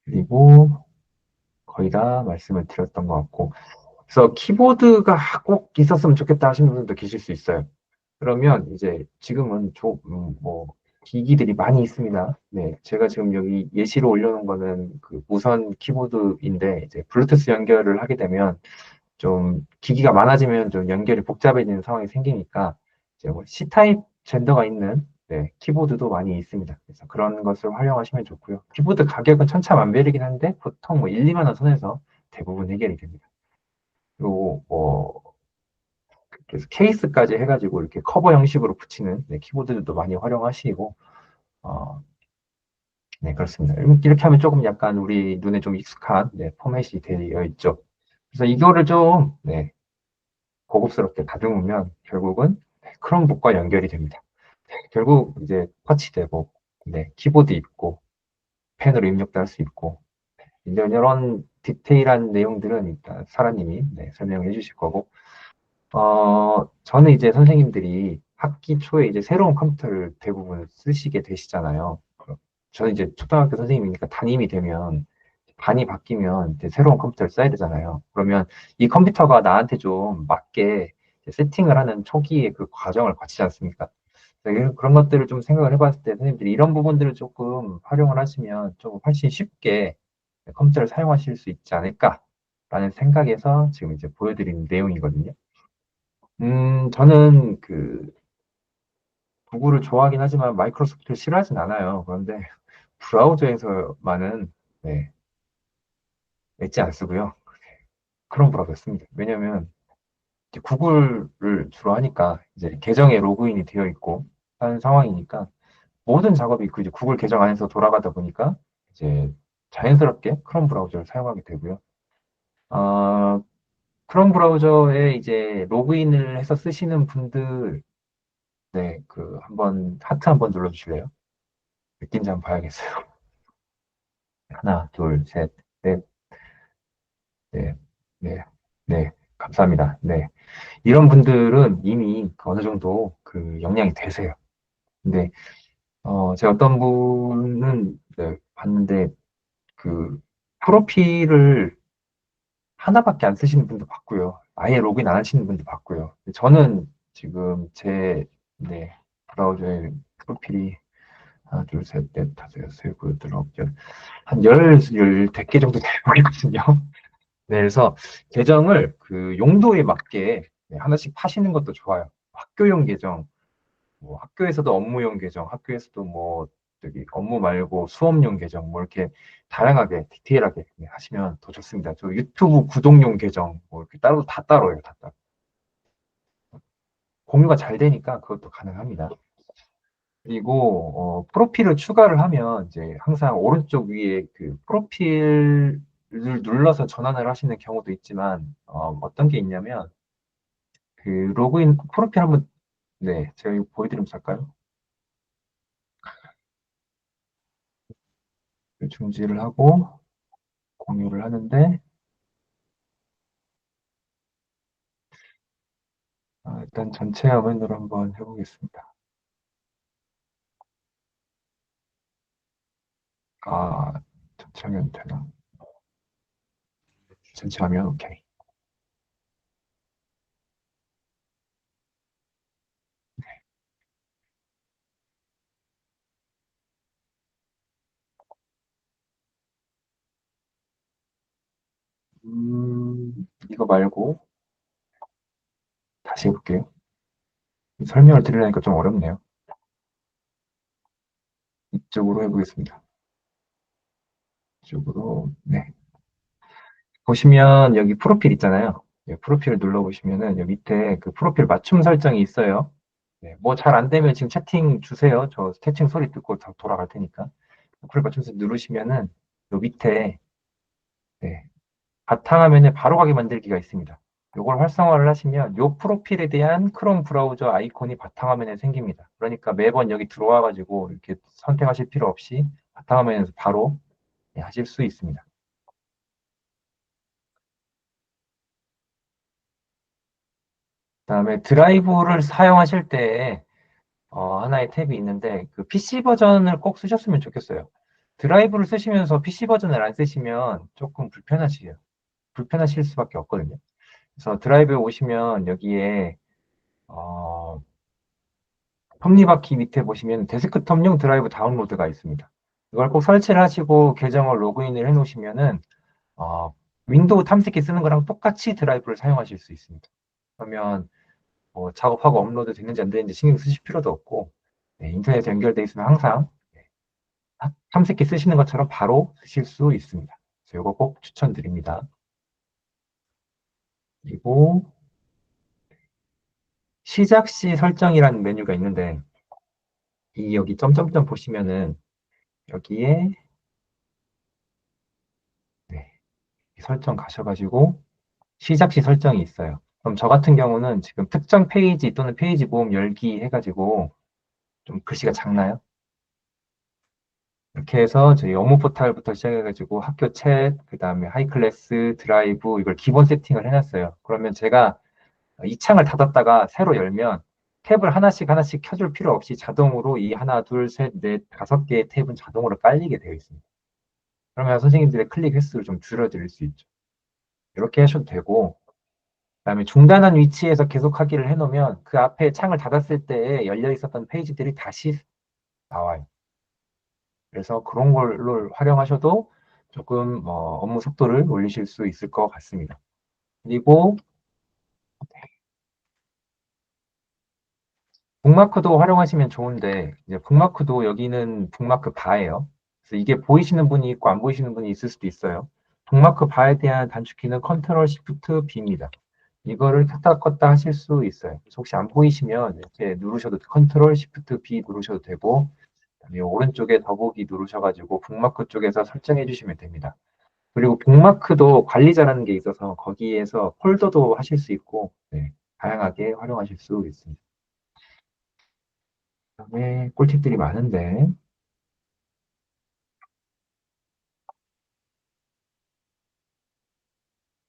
그리고 거의 다 말씀을 드렸던 것 같고, 그래서 키보드가 꼭 있었으면 좋겠다 하시는 분들도 계실 수 있어요. 그러면 이제 지금은 뭐 기기들이 많이 있습니다. 네, 제가 지금 여기 예시로 올려놓은 거는 그 무선 키보드인데 이제 블루투스 연결을 하게 되면 좀 기기가 많아지면 좀 연결이 복잡해지는 상황이 생기니까 이제 뭐 C타입 젠더가 있는 네, 키보드도 많이 있습니다. 그래서 그런 것을 활용하시면 좋고요. 키보드 가격은 천차만별이긴 한데 보통 뭐 1, 2만 원 선에서 대부분 해결이 됩니다. 그리고 뭐 그래서 케이스까지 해가지고 이렇게 커버 형식으로 붙이는 네, 키보드들도 많이 활용하시고 어, 네, 그렇습니다. 이렇게 하면 조금 약간 우리 눈에 좀 익숙한 네, 포맷이 되어 있죠. 그래서 이거를 좀 네, 고급스럽게 다듬으면 결국은 네, 크롬북과 연결이 됩니다. 결국 이제 터치되고 네, 키보드 있고 펜으로 입력도 할 수 있고 이런 디테일한 내용들은 일단 사라님이 네, 설명해 주실 거고 저는 이제 선생님들이 학기 초에 이제 새로운 컴퓨터를 대부분 쓰시게 되시잖아요. 저는 이제 초등학교 선생님이니까 담임이 되면 반이 바뀌면 이제 새로운 컴퓨터를 써야 되잖아요. 그러면 이 컴퓨터가 나한테 좀 맞게 이제 세팅을 하는 초기의 그 과정을 거치지 않습니까? 그런 것들을 좀 생각을 해봤을 때 선생님들이 이런 부분들을 조금 활용을 하시면 좀 훨씬 쉽게 컴퓨터를 사용하실 수 있지 않을까라는 생각에서 지금 이제 보여드리는 내용이거든요. 저는 그 구글을 좋아하긴 하지만 마이크로소프트를 싫어하진 않아요. 그런데 브라우저에서만은 네, 엣지 안 쓰고요. 크롬 브라우저 씁니다. 왜냐면 이제 구글을 주로 하니까 이제 계정에 로그인이 되어 있고 하는 상황이니까 모든 작업이 그 이제 구글 계정 안에서 돌아가다 보니까 이제 자연스럽게 크롬 브라우저를 사용하게 되고요. 어, 크롬 브라우저에 이제 로그인을 해서 쓰시는 분들, 네, 그 한번 하트 한번 눌러주실래요? 느낀지 한번 봐야겠어요. 하나, 둘, 셋, 넷, 네, 네, 네, 감사합니다. 네, 이런 분들은 이미 그 어느 정도 그 역량이 되세요. 근데 제가 어떤 분은 네, 봤는데 그 프로필을 하나밖에 안 쓰시는 분도 봤고요. 아예 로그인 안 하시는 분도 봤고요. 저는 지금 제 네, 브라우저에 프로필이 하나, 둘, 셋, 넷, 다섯, 여섯, 일곱, 여덟, 아홉, 열, 한 열, 100개 정도 되고 있거든요. 네, 그래서 계정을 그 용도에 맞게 네, 하나씩 파시는 것도 좋아요. 학교용 계정, 뭐 학교에서도 업무용 계정, 학교에서도 뭐 저기 업무 말고 수업용 계정, 뭐 이렇게 다양하게 디테일하게 네, 하시면 더 좋습니다. 저 유튜브 구독용 계정, 뭐 이렇게 따로 다 따로예요, 다 따로. 공유가 잘 되니까 그것도 가능합니다. 그리고 프로필을 추가를 하면 이제 항상 오른쪽 위에 그 프로필을 눌러서 전환을 하시는 경우도 있지만 어떤 게 있냐면 그 로그인 프로필 한번 네 제가 이거 보여드리면 될까요? 중지를 하고 공유를 하는데 일단 전체 화면으로 한번 해보겠습니다. 전체 화면 되나? 전체 화면 오케이. 이거 말고 다시 해볼게요. 설명을 드리려니까 좀 어렵네요. 이쪽으로 해보겠습니다. 이쪽으로 네. 보시면 여기 프로필 있잖아요. 예, 프로필을 눌러보시면은 여기 밑에 그 프로필 맞춤 설정이 있어요. 네, 뭐 잘 안 되면 지금 채팅 주세요. 저 채팅 소리 듣고 다 돌아갈 테니까. 프로필 맞춤 설정 누르시면은 요 밑에 네, 바탕화면에 바로 가게 만들기가 있습니다. 요걸 활성화를 하시면 요 프로필에 대한 크롬 브라우저 아이콘이 바탕화면에 생깁니다. 그러니까 매번 여기 들어와 가지고 이렇게 선택하실 필요 없이 바탕화면에서 바로 네, 하실 수 있습니다. 그다음에 드라이브를 사용하실 때 하나의 탭이 있는데 그 PC 버전을 꼭 쓰셨으면 좋겠어요. 드라이브를 쓰시면서 PC 버전을 안 쓰시면 조금 불편하실 수밖에 없거든요. 그래서 드라이브에 오시면 여기에 어, 톱니바퀴 밑에 보시면 데스크톱용 드라이브 다운로드가 있습니다. 이걸 꼭 설치를 하시고 계정을 로그인을 해 놓으시면은 윈도우 탐색기 쓰는 거랑 똑같이 드라이브를 사용하실 수 있습니다. 그러면 뭐 작업하고 업로드 됐는지 안 됐는지 신경 쓰실 필요도 없고 네, 인터넷에 연결돼 있으면 항상 탐색기 쓰시는 것처럼 바로 쓰실 수 있습니다. 그래서 이거 꼭 추천드립니다. 그리고 시작 시 설정이라는 메뉴가 있는데 이 여기 점점점 보시면은 여기에 네, 이 설정 가셔가지고 시작 시 설정이 있어요. 그럼 저 같은 경우는 지금 특정 페이지 또는 페이지 모음 열기 해가지고 좀 글씨가 작나요? 이렇게 해서 저희 업무 포탈부터 시작해가지고 학교 챗, 그 다음에 하이클래스, 드라이브 이걸 기본 세팅을 해놨어요. 그러면 제가 이 창을 닫았다가 새로 열면 탭을 하나씩 하나씩 켜줄 필요 없이 자동으로 이 하나, 둘, 셋, 넷, 5개의 탭은 자동으로 깔리게 되어 있습니다. 그러면 선생님들의 클릭 횟수를 좀 줄여드릴 수 있죠. 이렇게 하셔도 되고, 그다음에 중단한 위치에서 계속 하기를 해놓으면 그 앞에 창을 닫았을 때 열려 있었던 페이지들이 다시 나와요. 그래서 그런 걸로 활용하셔도 조금 업무 속도를 올리실 수 있을 것 같습니다. 그리고 북마크도 활용하시면 좋은데 이제 북마크도 여기는 북마크 바예요. 그래서 이게 보이시는 분이 있고 안 보이시는 분이 있을 수도 있어요. 북마크 바에 대한 단축키는 컨트롤 시프트 B입니다. 이거를 켰다 껐다 하실 수 있어요. 그래서 혹시 안 보이시면 이렇게 누르셔도 컨트롤 시프트 B 누르셔도 되고 그다음에 오른쪽에 더보기 누르셔가지고 북마크 쪽에서 설정해 주시면 됩니다. 그리고 북마크도 관리자라는 게 있어서 거기에서 폴더도 하실 수 있고 네, 다양하게 활용하실 수 있습니다. 그다음에 꿀팁들이 많은데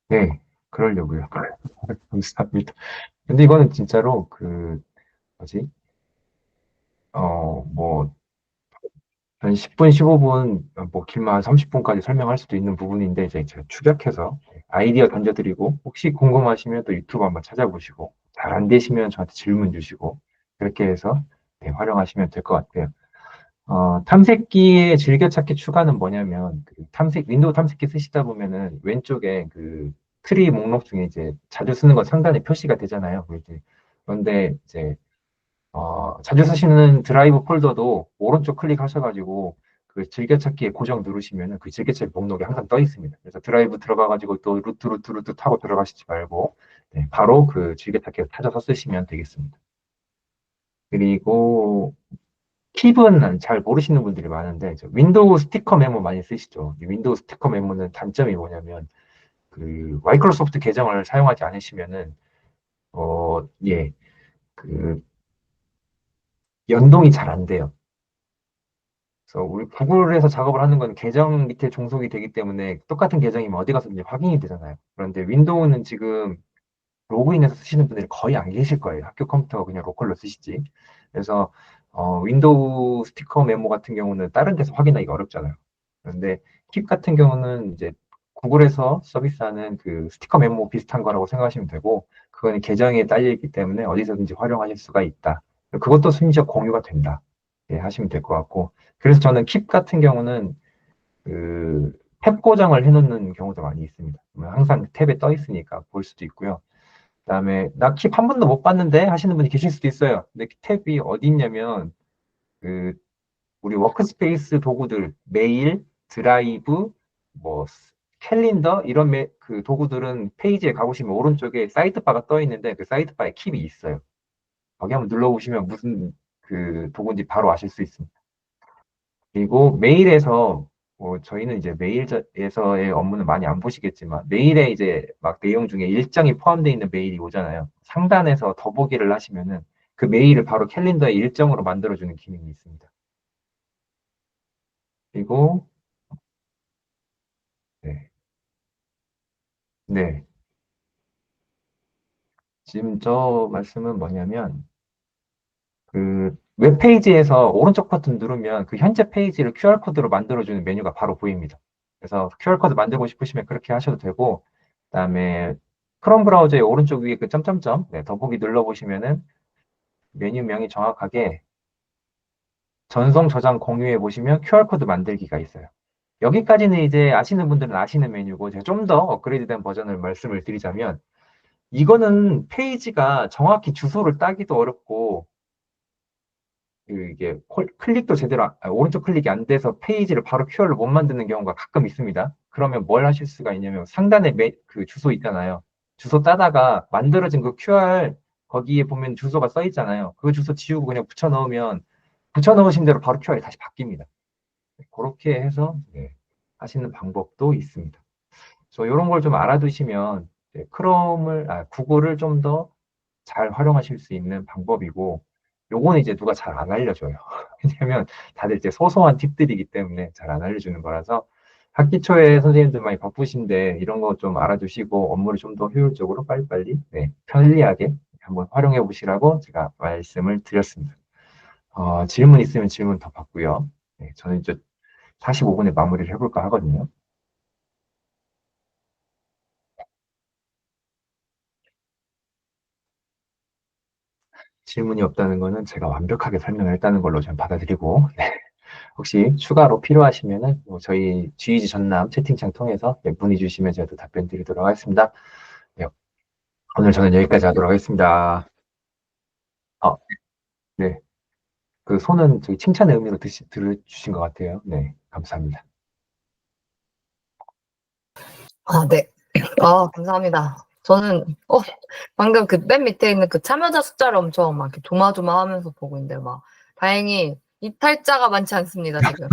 네, 그러려고요. 감사합니다. 근데 이거는 진짜로 그 뭐지? 뭐 한 10분, 15분, 뭐 길면 한 30분까지 설명할 수도 있는 부분인데 이제 제가 축약해서 아이디어 던져드리고 혹시 궁금하시면 또 유튜브 한번 찾아보시고 잘 안 되시면 저한테 질문 주시고 그렇게 해서 네, 활용하시면 될 것 같아요. 탐색기의 즐겨찾기 추가는 뭐냐면 그 윈도우 탐색기 쓰시다 보면은 왼쪽에 그 트리 목록 중에 이제 자주 쓰는 거 상단에 표시가 되잖아요. 그런데 이제 자주 쓰시는 드라이브 폴더도 오른쪽 클릭하셔가지고 그 즐겨찾기에 고정 누르시면은 그 즐겨찾기 목록이 항상 떠 있습니다. 그래서 드라이브 들어가가지고 또 루트 타고 들어가시지 말고 네, 바로 그 즐겨찾기를 찾아서 쓰시면 되겠습니다. 그리고 팁은 잘 모르시는 분들이 많은데 윈도우 스티커 메모 많이 쓰시죠. 이 윈도우 스티커 메모는 단점이 뭐냐면 그 마이크로소프트 계정을 사용하지 않으시면은 예, 그 연동이 잘 안 돼요. 그래서 우리 구글에서 작업을 하는 건 계정 밑에 종속이 되기 때문에 똑같은 계정이면 어디 가서든지 확인이 되잖아요. 그런데 윈도우는 지금 로그인해서 쓰시는 분들이 거의 안 계실 거예요. 학교 컴퓨터가 그냥 로컬로 쓰시지. 그래서 윈도우 스티커 메모 같은 경우는 다른 데서 확인하기가 어렵잖아요. 그런데 킵 같은 경우는 이제 구글에서 서비스하는 그 스티커 메모 비슷한 거라고 생각하시면 되고 그거는 계정에 딸려 있기 때문에 어디서든지 활용하실 수가 있다. 그것도 심지어 공유가 된다. 예, 하시면 될 것 같고 그래서 저는 킵 같은 경우는 그 탭 고정을 해놓는 경우도 많이 있습니다. 항상 탭에 떠 있으니까 볼 수도 있고요. 그다음에 나 킵 한 번도 못 봤는데 하시는 분이 계실 수도 있어요. 근데 탭이 어디 있냐면 그 우리 워크스페이스 도구들 메일, 드라이브, 뭐 캘린더 이런 그 도구들은 페이지에 가보시면 오른쪽에 사이드바가 떠 있는데 그 사이드바에 킵이 있어요. 거기 한번 눌러보시면 무슨 그 도구인지 바로 아실 수 있습니다. 그리고 메일에서 저희는 이제 메일에서의 업무는 많이 안 보시겠지만 메일에 이제 막 내용 중에 일정이 포함되어 있는 메일이 오잖아요. 상단에서 더보기를 하시면은 그 메일을 바로 캘린더의 일정으로 만들어주는 기능이 있습니다. 그리고 네, 네. 지금 저 말씀은 뭐냐면 그 웹페이지에서 오른쪽 버튼 누르면 그 현재 페이지를 QR코드로 만들어주는 메뉴가 바로 보입니다. 그래서 QR코드 만들고 싶으시면 그렇게 하셔도 되고, 그다음에 크롬 브라우저의 오른쪽 위에 그 점점점, 네, 더보기 눌러보시면은 메뉴명이 정확하게 전송 저장 공유해 보시면 QR코드 만들기가 있어요. 여기까지는 이제 아시는 분들은 아시는 메뉴고, 제가 좀 더 업그레이드된 버전을 말씀을 드리자면, 이거는 페이지가 정확히 주소를 따기도 어렵고, 이게 클릭도 제대로 오른쪽 클릭이 안 돼서 페이지를 바로 QR로 못 만드는 경우가 가끔 있습니다. 그러면 뭘 하실 수가 있냐면 상단에 그 주소 있잖아요. 주소 따다가 만들어진 그 QR 거기에 보면 주소가 써 있잖아요. 그 주소 지우고 그냥 붙여넣으면 붙여넣으신 대로 바로 QR이 다시 바뀝니다. 그렇게 해서 하시는 방법도 있습니다. 이런 걸 좀 알아두시면 구글을 좀 더 잘 활용하실 수 있는 방법이고, 요거는 이제 누가 잘 안 알려줘요. 왜냐면 다들 이제 소소한 팁들이기 때문에 잘 안 알려주는 거라서 학기 초에 선생님들 많이 바쁘신데 이런 거 좀 알아두시고 업무를 좀 더 효율적으로 빨리빨리 편리하게 한번 활용해 보시라고 제가 말씀을 드렸습니다. 질문 있으면 질문 더 받고요. 저는 이제 45분에 마무리를 해볼까 하거든요. 질문이 없다는 거는 제가 완벽하게 설명을 했다는 걸로 좀 받아들이고, 혹시 추가로 필요하시면은 저희 GEG 전남 채팅창 통해서 문의 주시면 제가 또 답변 드리도록 하겠습니다. 네, 오늘 저는 여기까지 하도록 하겠습니다. 네. 그 손은 저기 칭찬의 의미로 들어주신 것 같아요. 네, 감사합니다. 네. 감사합니다. 저는, 방금 그 맨 밑에 있는 그 참여자 숫자를 엄청 막 이렇게 조마조마하면서 보고 있는데, 다행히 이탈자가 많지 않습니다, 지금.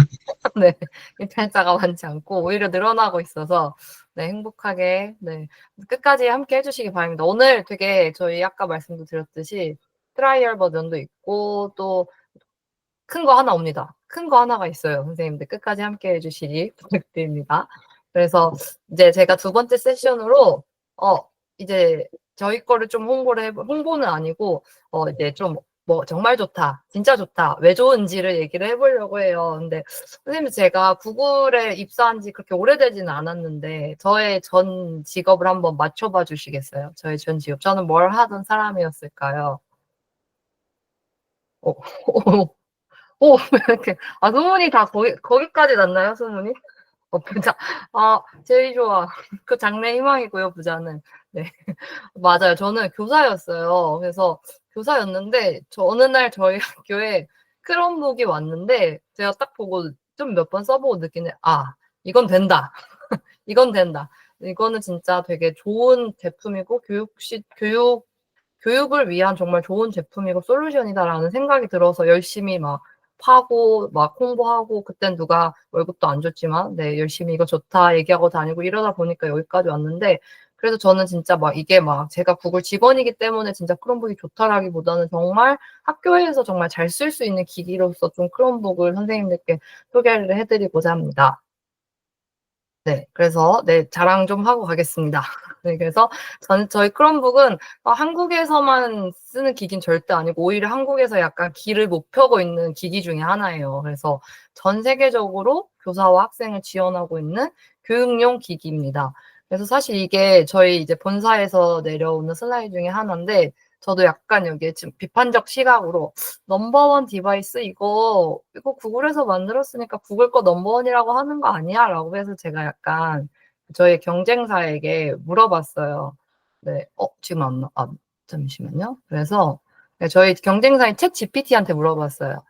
네. 이탈자가 많지 않고, 오히려 늘어나고 있어서, 행복하게, 끝까지 함께 해주시기 바랍니다. 오늘 되게 저희 아까 말씀도 드렸듯이, 트라이얼 버전도 있고, 또, 큰 거 하나 옵니다. 큰 거 하나가 있어요. 선생님들 끝까지 함께 해주시기 부탁드립니다. 그래서 이제 제가 두 번째 세션으로, 이제 저희 거를 좀 홍보는 아니고, 이제 좀 정말 좋다, 진짜 좋다, 왜 좋은지를 얘기를 해보려고 해요. 근데 선생님 제가 구글에 입사한 지 그렇게 오래되지는 않았는데, 저의 전 직업을 한번 맞춰봐 주시겠어요? 저의 전 직업. 저는 뭘 하던 사람이었을까요? 오, 오, 이렇게. 소문이 다 거기까지 났나요, 소문이? 부자. 제일 좋아. 그 장래 희망이고요, 부자는. 네. 맞아요. 저는 교사였어요. 그래서 교사였는데, 어느 날 저희 학교에 크롬북이 왔는데, 제가 딱 보고 좀 몇 번 써보고 느끼는, 이건 된다. 이건 된다. 이거는 진짜 되게 좋은 제품이고, 교육을 위한 정말 좋은 제품이고 솔루션이다라는 생각이 들어서 열심히 막 파고 막 홍보하고, 그땐 누가 월급도 안 줬지만 열심히 이거 좋다 얘기하고 다니고 이러다 보니까 여기까지 왔는데, 그래서 저는 진짜 이게 제가 구글 직원이기 때문에 진짜 크롬북이 좋다라기보다는 정말 학교에서 정말 잘 쓸 수 있는 기기로서 좀 크롬북을 선생님들께 소개를 해드리고자 합니다. 그래서 자랑 좀 하고 가겠습니다. 그래서 저희 크롬북은 한국에서만 쓰는 기기는 절대 아니고, 오히려 한국에서 약간 길을 못 펴고 있는 기기 중에 하나예요. 그래서 전 세계적으로 교사와 학생을 지원하고 있는 교육용 기기입니다. 그래서 사실 이게 저희 이제 본사에서 내려오는 슬라이드 중에 하나인데, 저도 약간 여기에 지금 비판적 시각으로 넘버원 디바이스 이거 구글에서 만들었으니까 구글 거 넘버원이라고 하는 거 아니야? 라고 해서 제가 약간 저희 경쟁사에게 물어봤어요. 지금 잠시만요. 그래서 저희 경쟁사인 챗 GPT한테 물어봤어요.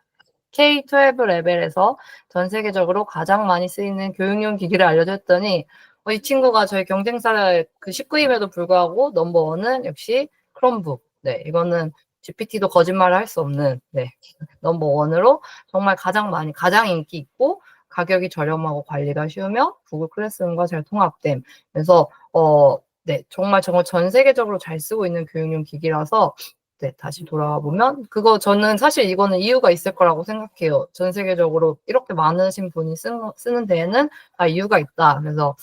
K-12 레벨에서 전 세계적으로 가장 많이 쓰이는 교육용 기기를 알려줬더니, 이 친구가 저희 경쟁사 그 19임에도 불구하고 넘버원은 역시 크롬북. 이거는 GPT도 거짓말을 할 수 없는, 넘버원으로 정말 가장 인기 있고, 가격이 저렴하고 관리가 쉬우며 구글 클래스룸과 잘 통합됨. 그래서, 정말 전 세계적으로 잘 쓰고 있는 교육용 기기라서, 다시 돌아와 보면, 저는 사실 이거는 이유가 있을 거라고 생각해요. 전 세계적으로 이렇게 많으신 분이 쓰는 데에는 이유가 있다. 그래서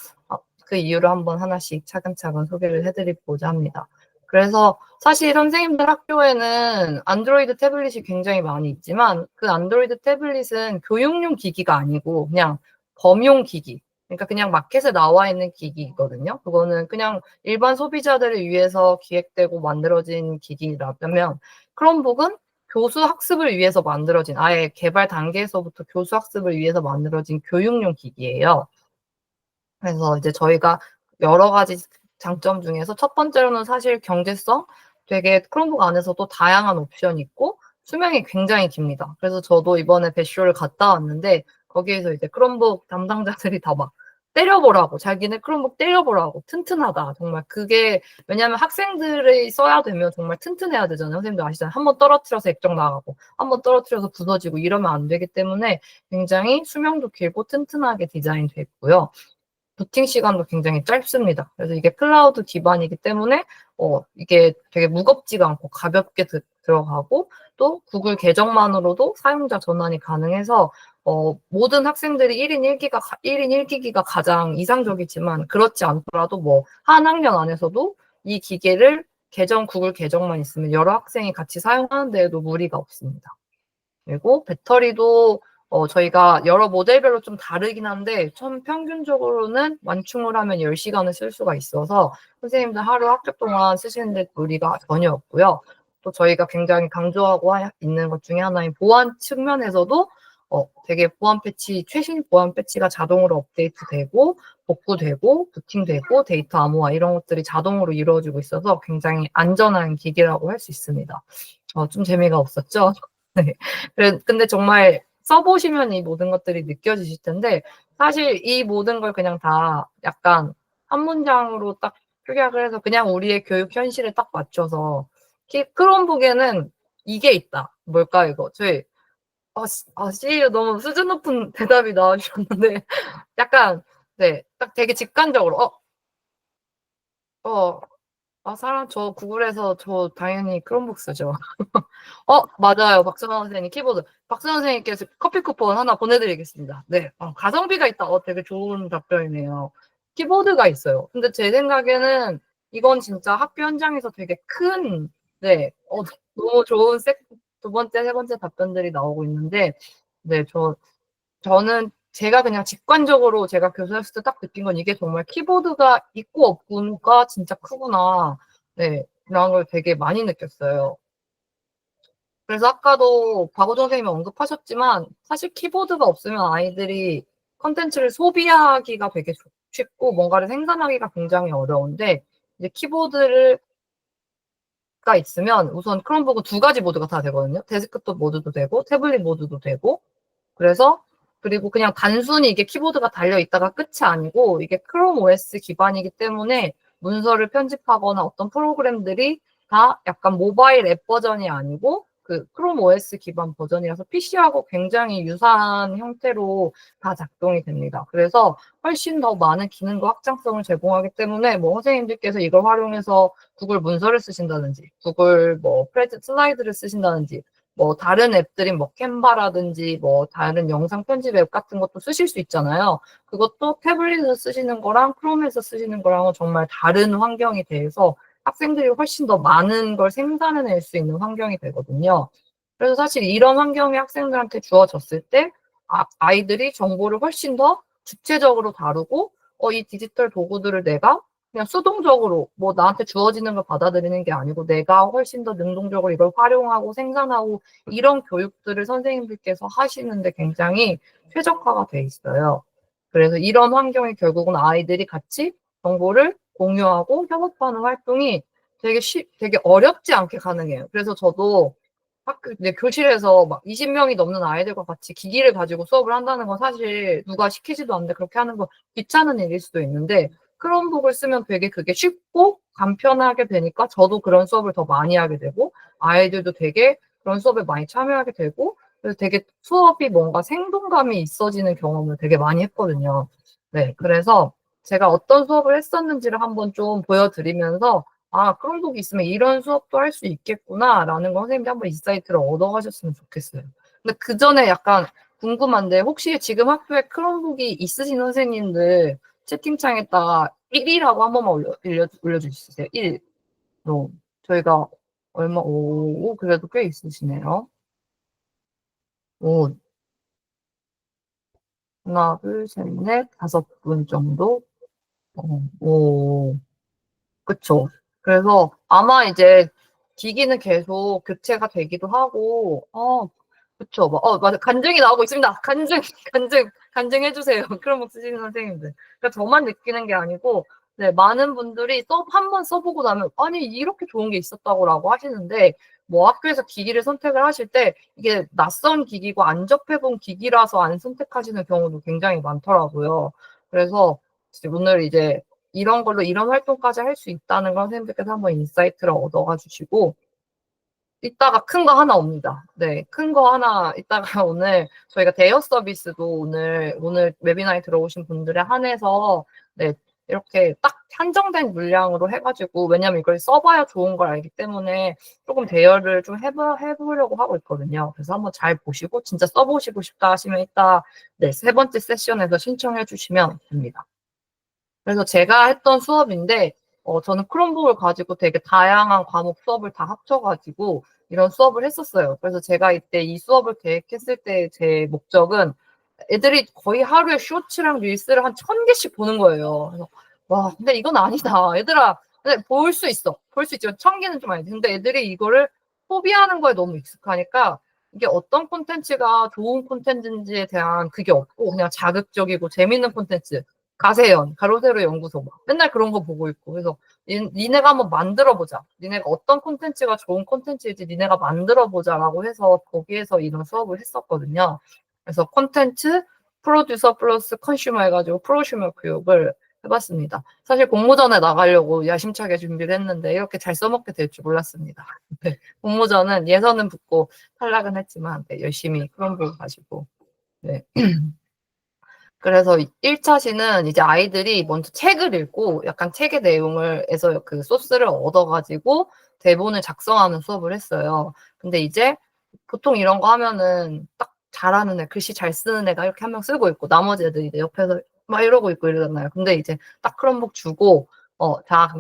그 이유를 한번 하나씩 차근차근 소개를 해드리고자 합니다. 그래서 사실 선생님들 학교에는 안드로이드 태블릿이 굉장히 많이 있지만, 그 안드로이드 태블릿은 교육용 기기가 아니고 그냥 범용 기기. 그러니까 그냥 마켓에 나와 있는 기기거든요. 그거는 그냥 일반 소비자들을 위해서 기획되고 만들어진 기기라면, 크롬북은 교수 학습을 위해서 만들어진, 아예 개발 단계에서부터 교수 학습을 위해서 만들어진 교육용 기기예요. 그래서 이제 저희가 여러 가지 장점 중에서 첫 번째로는 사실 경제성, 되게 크롬북 안에서도 다양한 옵션이 있고, 수명이 굉장히 깁니다. 그래서 저도 이번에 배쇼를 갔다 왔는데 거기에서 이제 크롬북 담당자들이 다 막 때려보라고 자기네 크롬북 때려보라고 튼튼하다 정말 그게 왜냐하면 학생들이 써야 되면 정말 튼튼해야 되잖아요. 선생님도 아시잖아요. 한번 떨어뜨려서 액정 나가고 한번 떨어뜨려서 부서지고 이러면 안 되기 때문에 굉장히 수명도 길고 튼튼하게 디자인돼 있고요. 부팅 시간도 굉장히 짧습니다. 그래서 이게 클라우드 기반이기 때문에 이게 되게 무겁지가 않고 가볍게 들어가고 또 구글 계정만으로도 사용자 전환이 가능해서 모든 학생들이 1인 1기기가 가장 이상적이지만 그렇지 않더라도 뭐 한 학년 안에서도 이 기계를 구글 계정만 있으면 여러 학생이 같이 사용하는 데에도 무리가 없습니다. 그리고 배터리도 저희가 여러 모델별로 좀 다르긴 한데 평균적으로는 완충을 하면 10시간을 쓸 수가 있어서 선생님들 하루 학교 동안 쓰시는데 무리가 전혀 없고요. 또 저희가 굉장히 강조하고 있는 것 중에 하나인 보안 측면에서도 되게 최신 보안 패치가 자동으로 업데이트되고 복구되고 부팅되고 데이터 암호화 이런 것들이 자동으로 이루어지고 있어서 굉장히 안전한 기기라고 할 수 있습니다. 좀 재미가 없었죠? 네. 근데 정말 써보시면 이 모든 것들이 느껴지실 텐데, 사실 이 모든 걸 그냥 다 약간 한 문장으로 딱 표기를 해서 그냥 우리의 교육 현실에 딱 맞춰서, 크롬북에는 이게 있다. 뭘까, 이거? CEO 너무 수준 높은 대답이 나와주셨는데, 약간, 네, 딱 되게 직관적으로, 저 구글에서 저 당연히 크롬북 쓰죠. 맞아요. 박선영 선생님 키보드. 박선영 선생님께서 커피 쿠폰 하나 보내드리겠습니다. 네. 가성비가 있다. 되게 좋은 답변이네요. 키보드가 있어요. 근데 제 생각에는 이건 진짜 학교 현장에서 되게 네. 너무 좋은 두 번째, 세 번째 답변들이 나오고 있는데, 네. 저는 제가 그냥 직관적으로 제가 교수였을 때 딱 느낀 건 이게 정말 키보드가 있고 없고가 진짜 크구나. 네. 그런 걸 되게 많이 느꼈어요. 그래서 아까도 박우정 선생님이 언급하셨지만 사실 키보드가 없으면 아이들이 컨텐츠를 소비하기가 되게 쉽고 뭔가를 생산하기가 굉장히 어려운데 이제 키보드가 있으면 우선 크롬북은 두 가지 모드가 다 되거든요. 데스크톱 모드도 되고 태블릿 모드도 되고 그리고 그냥 단순히 이게 키보드가 달려 있다가 끝이 아니고 이게 크롬 OS 기반이기 때문에 문서를 편집하거나 어떤 프로그램들이 다 약간 모바일 앱 버전이 아니고 그 크롬 OS 기반 버전이라서 PC하고 굉장히 유사한 형태로 다 작동이 됩니다. 그래서 훨씬 더 많은 기능과 확장성을 제공하기 때문에 뭐 선생님들께서 이걸 활용해서 구글 문서를 쓰신다든지 구글 뭐 슬라이드를 쓰신다든지 뭐 다른 앱들인 뭐 캔바라든지 뭐 다른 영상 편집 앱 같은 것도 쓰실 수 있잖아요. 그것도 태블릿에서 쓰시는 거랑 크롬에서 쓰시는 거랑은 정말 다른 환경이 돼서 학생들이 훨씬 더 많은 걸 생산해낼 수 있는 환경이 되거든요. 그래서 사실 이런 환경이 학생들한테 주어졌을 때 아이들이 정보를 훨씬 더 주체적으로 다루고 이 디지털 도구들을 내가 그냥 수동적으로 뭐 나한테 주어지는 걸 받아들이는 게 아니고 내가 훨씬 더 능동적으로 이걸 활용하고 생산하고 이런 교육들을 선생님들께서 하시는데 굉장히 최적화가 돼 있어요. 그래서 이런 환경이 결국은 아이들이 같이 정보를 공유하고 협업하는 활동이 되게 어렵지 않게 가능해요. 그래서 저도 교실에서 막 20명이 넘는 아이들과 같이 기기를 가지고 수업을 한다는 건 사실 누가 시키지도 않는데 그렇게 하는 건 귀찮은 일일 수도 있는데 크롬북을 쓰면 되게 그게 쉽고 간편하게 되니까 저도 그런 수업을 더 많이 하게 되고 아이들도 되게 그런 수업에 많이 참여하게 되고 그래서 되게 수업이 뭔가 생동감이 있어지는 경험을 되게 많이 했거든요. 네, 그래서 제가 어떤 수업을 했었는지를 한번 좀 보여드리면서 크롬북이 있으면 이런 수업도 할 수 있겠구나라는 거 선생님들 한번 인사이트를 얻어가셨으면 좋겠어요. 근데 그 전에 약간 궁금한데 혹시 지금 학교에 크롬북이 있으신 선생님들 채팅창에다가 1이라고 한 번만 올려주시세요. 1로. 저희가 그래도 꽤 있으시네요. 오, 하나, 둘, 셋, 넷, 5분 정도? 오, 그쵸. 그래서 아마 이제 기기는 계속 교체가 되기도 하고, 그쵸. 맞아. 간증이 나오고 있습니다. 간증해주세요. 크롬북 쓰시는 선생님들. 그러니까 저만 느끼는 게 아니고, 네, 많은 분들이 한번 써보고 나면, 아니, 이렇게 좋은 게 있었다고라고 하시는데, 뭐 학교에서 기기를 선택을 하실 때 이게 낯선 기기고 안 접해본 기기라서 안 선택하시는 경우도 굉장히 많더라고요. 그래서 오늘 이제 이런 걸로 이런 활동까지 할 수 있다는 걸 선생님들께서 한번 인사이트를 얻어가 주시고, 이따가 큰 거 하나 옵니다. 네, 큰 거 하나, 이따가 오늘 저희가 대여 서비스도 오늘 웨비나에 들어오신 분들에 한해서, 네, 이렇게 딱 한정된 물량으로 해가지고, 왜냐면 이걸 써봐야 좋은 걸 알기 때문에 조금 대여를 좀 해보려고 하고 있거든요. 그래서 한번 잘 보시고, 진짜 써보시고 싶다 하시면 이따, 네, 세 번째 세션에서 신청해 주시면 됩니다. 그래서 제가 했던 수업인데, 저는 크롬북을 가지고 되게 다양한 과목 수업을 다 합쳐가지고 이런 수업을 했었어요. 그래서 제가 이때 이 수업을 계획했을 때 제 목적은 애들이 거의 하루에 쇼츠랑 릴스를 한 1000개씩 보는 거예요. 그래서 와, 근데 이건 아니다. 얘들아, 근데 볼 수 있어. 볼 수 있지만 1000개는 좀 아니지. 근데 애들이 이거를 소비하는 거에 너무 익숙하니까 이게 어떤 콘텐츠가 좋은 콘텐츠인지에 대한 그게 없고 그냥 자극적이고 재밌는 콘텐츠. 가세연, 가로세로 연구소 막 맨날 그런 거 보고 있고 그래서 니네가 한번 만들어보자. 니네가 어떤 콘텐츠가 좋은 콘텐츠인지 니네가 만들어보자라고 해서 거기에서 이런 수업을 했었거든요. 그래서 콘텐츠 프로듀서 플러스 컨슈머 해가지고 프로슈머 교육을 해봤습니다. 사실 공모전에 나가려고 야심차게 준비를 했는데 이렇게 잘 써먹게 될 줄 몰랐습니다. 네, 공모전은 예선은 붙고 탈락은 했지만 네, 열심히 크롬북 가지고 네. 그래서 1차 시는 이제 아이들이 먼저 책을 읽고 약간 책의 내용을 해서 그 소스를 얻어가지고 대본을 작성하는 수업을 했어요. 근데 이제 보통 이런 거 하면은 딱 잘하는 애, 글씨 잘 쓰는 애가 이렇게 한 명 쓰고 있고 나머지 애들이 이제 옆에서 막 이러고 있고 이러잖아요. 근데 이제 딱 크롬북 주고 다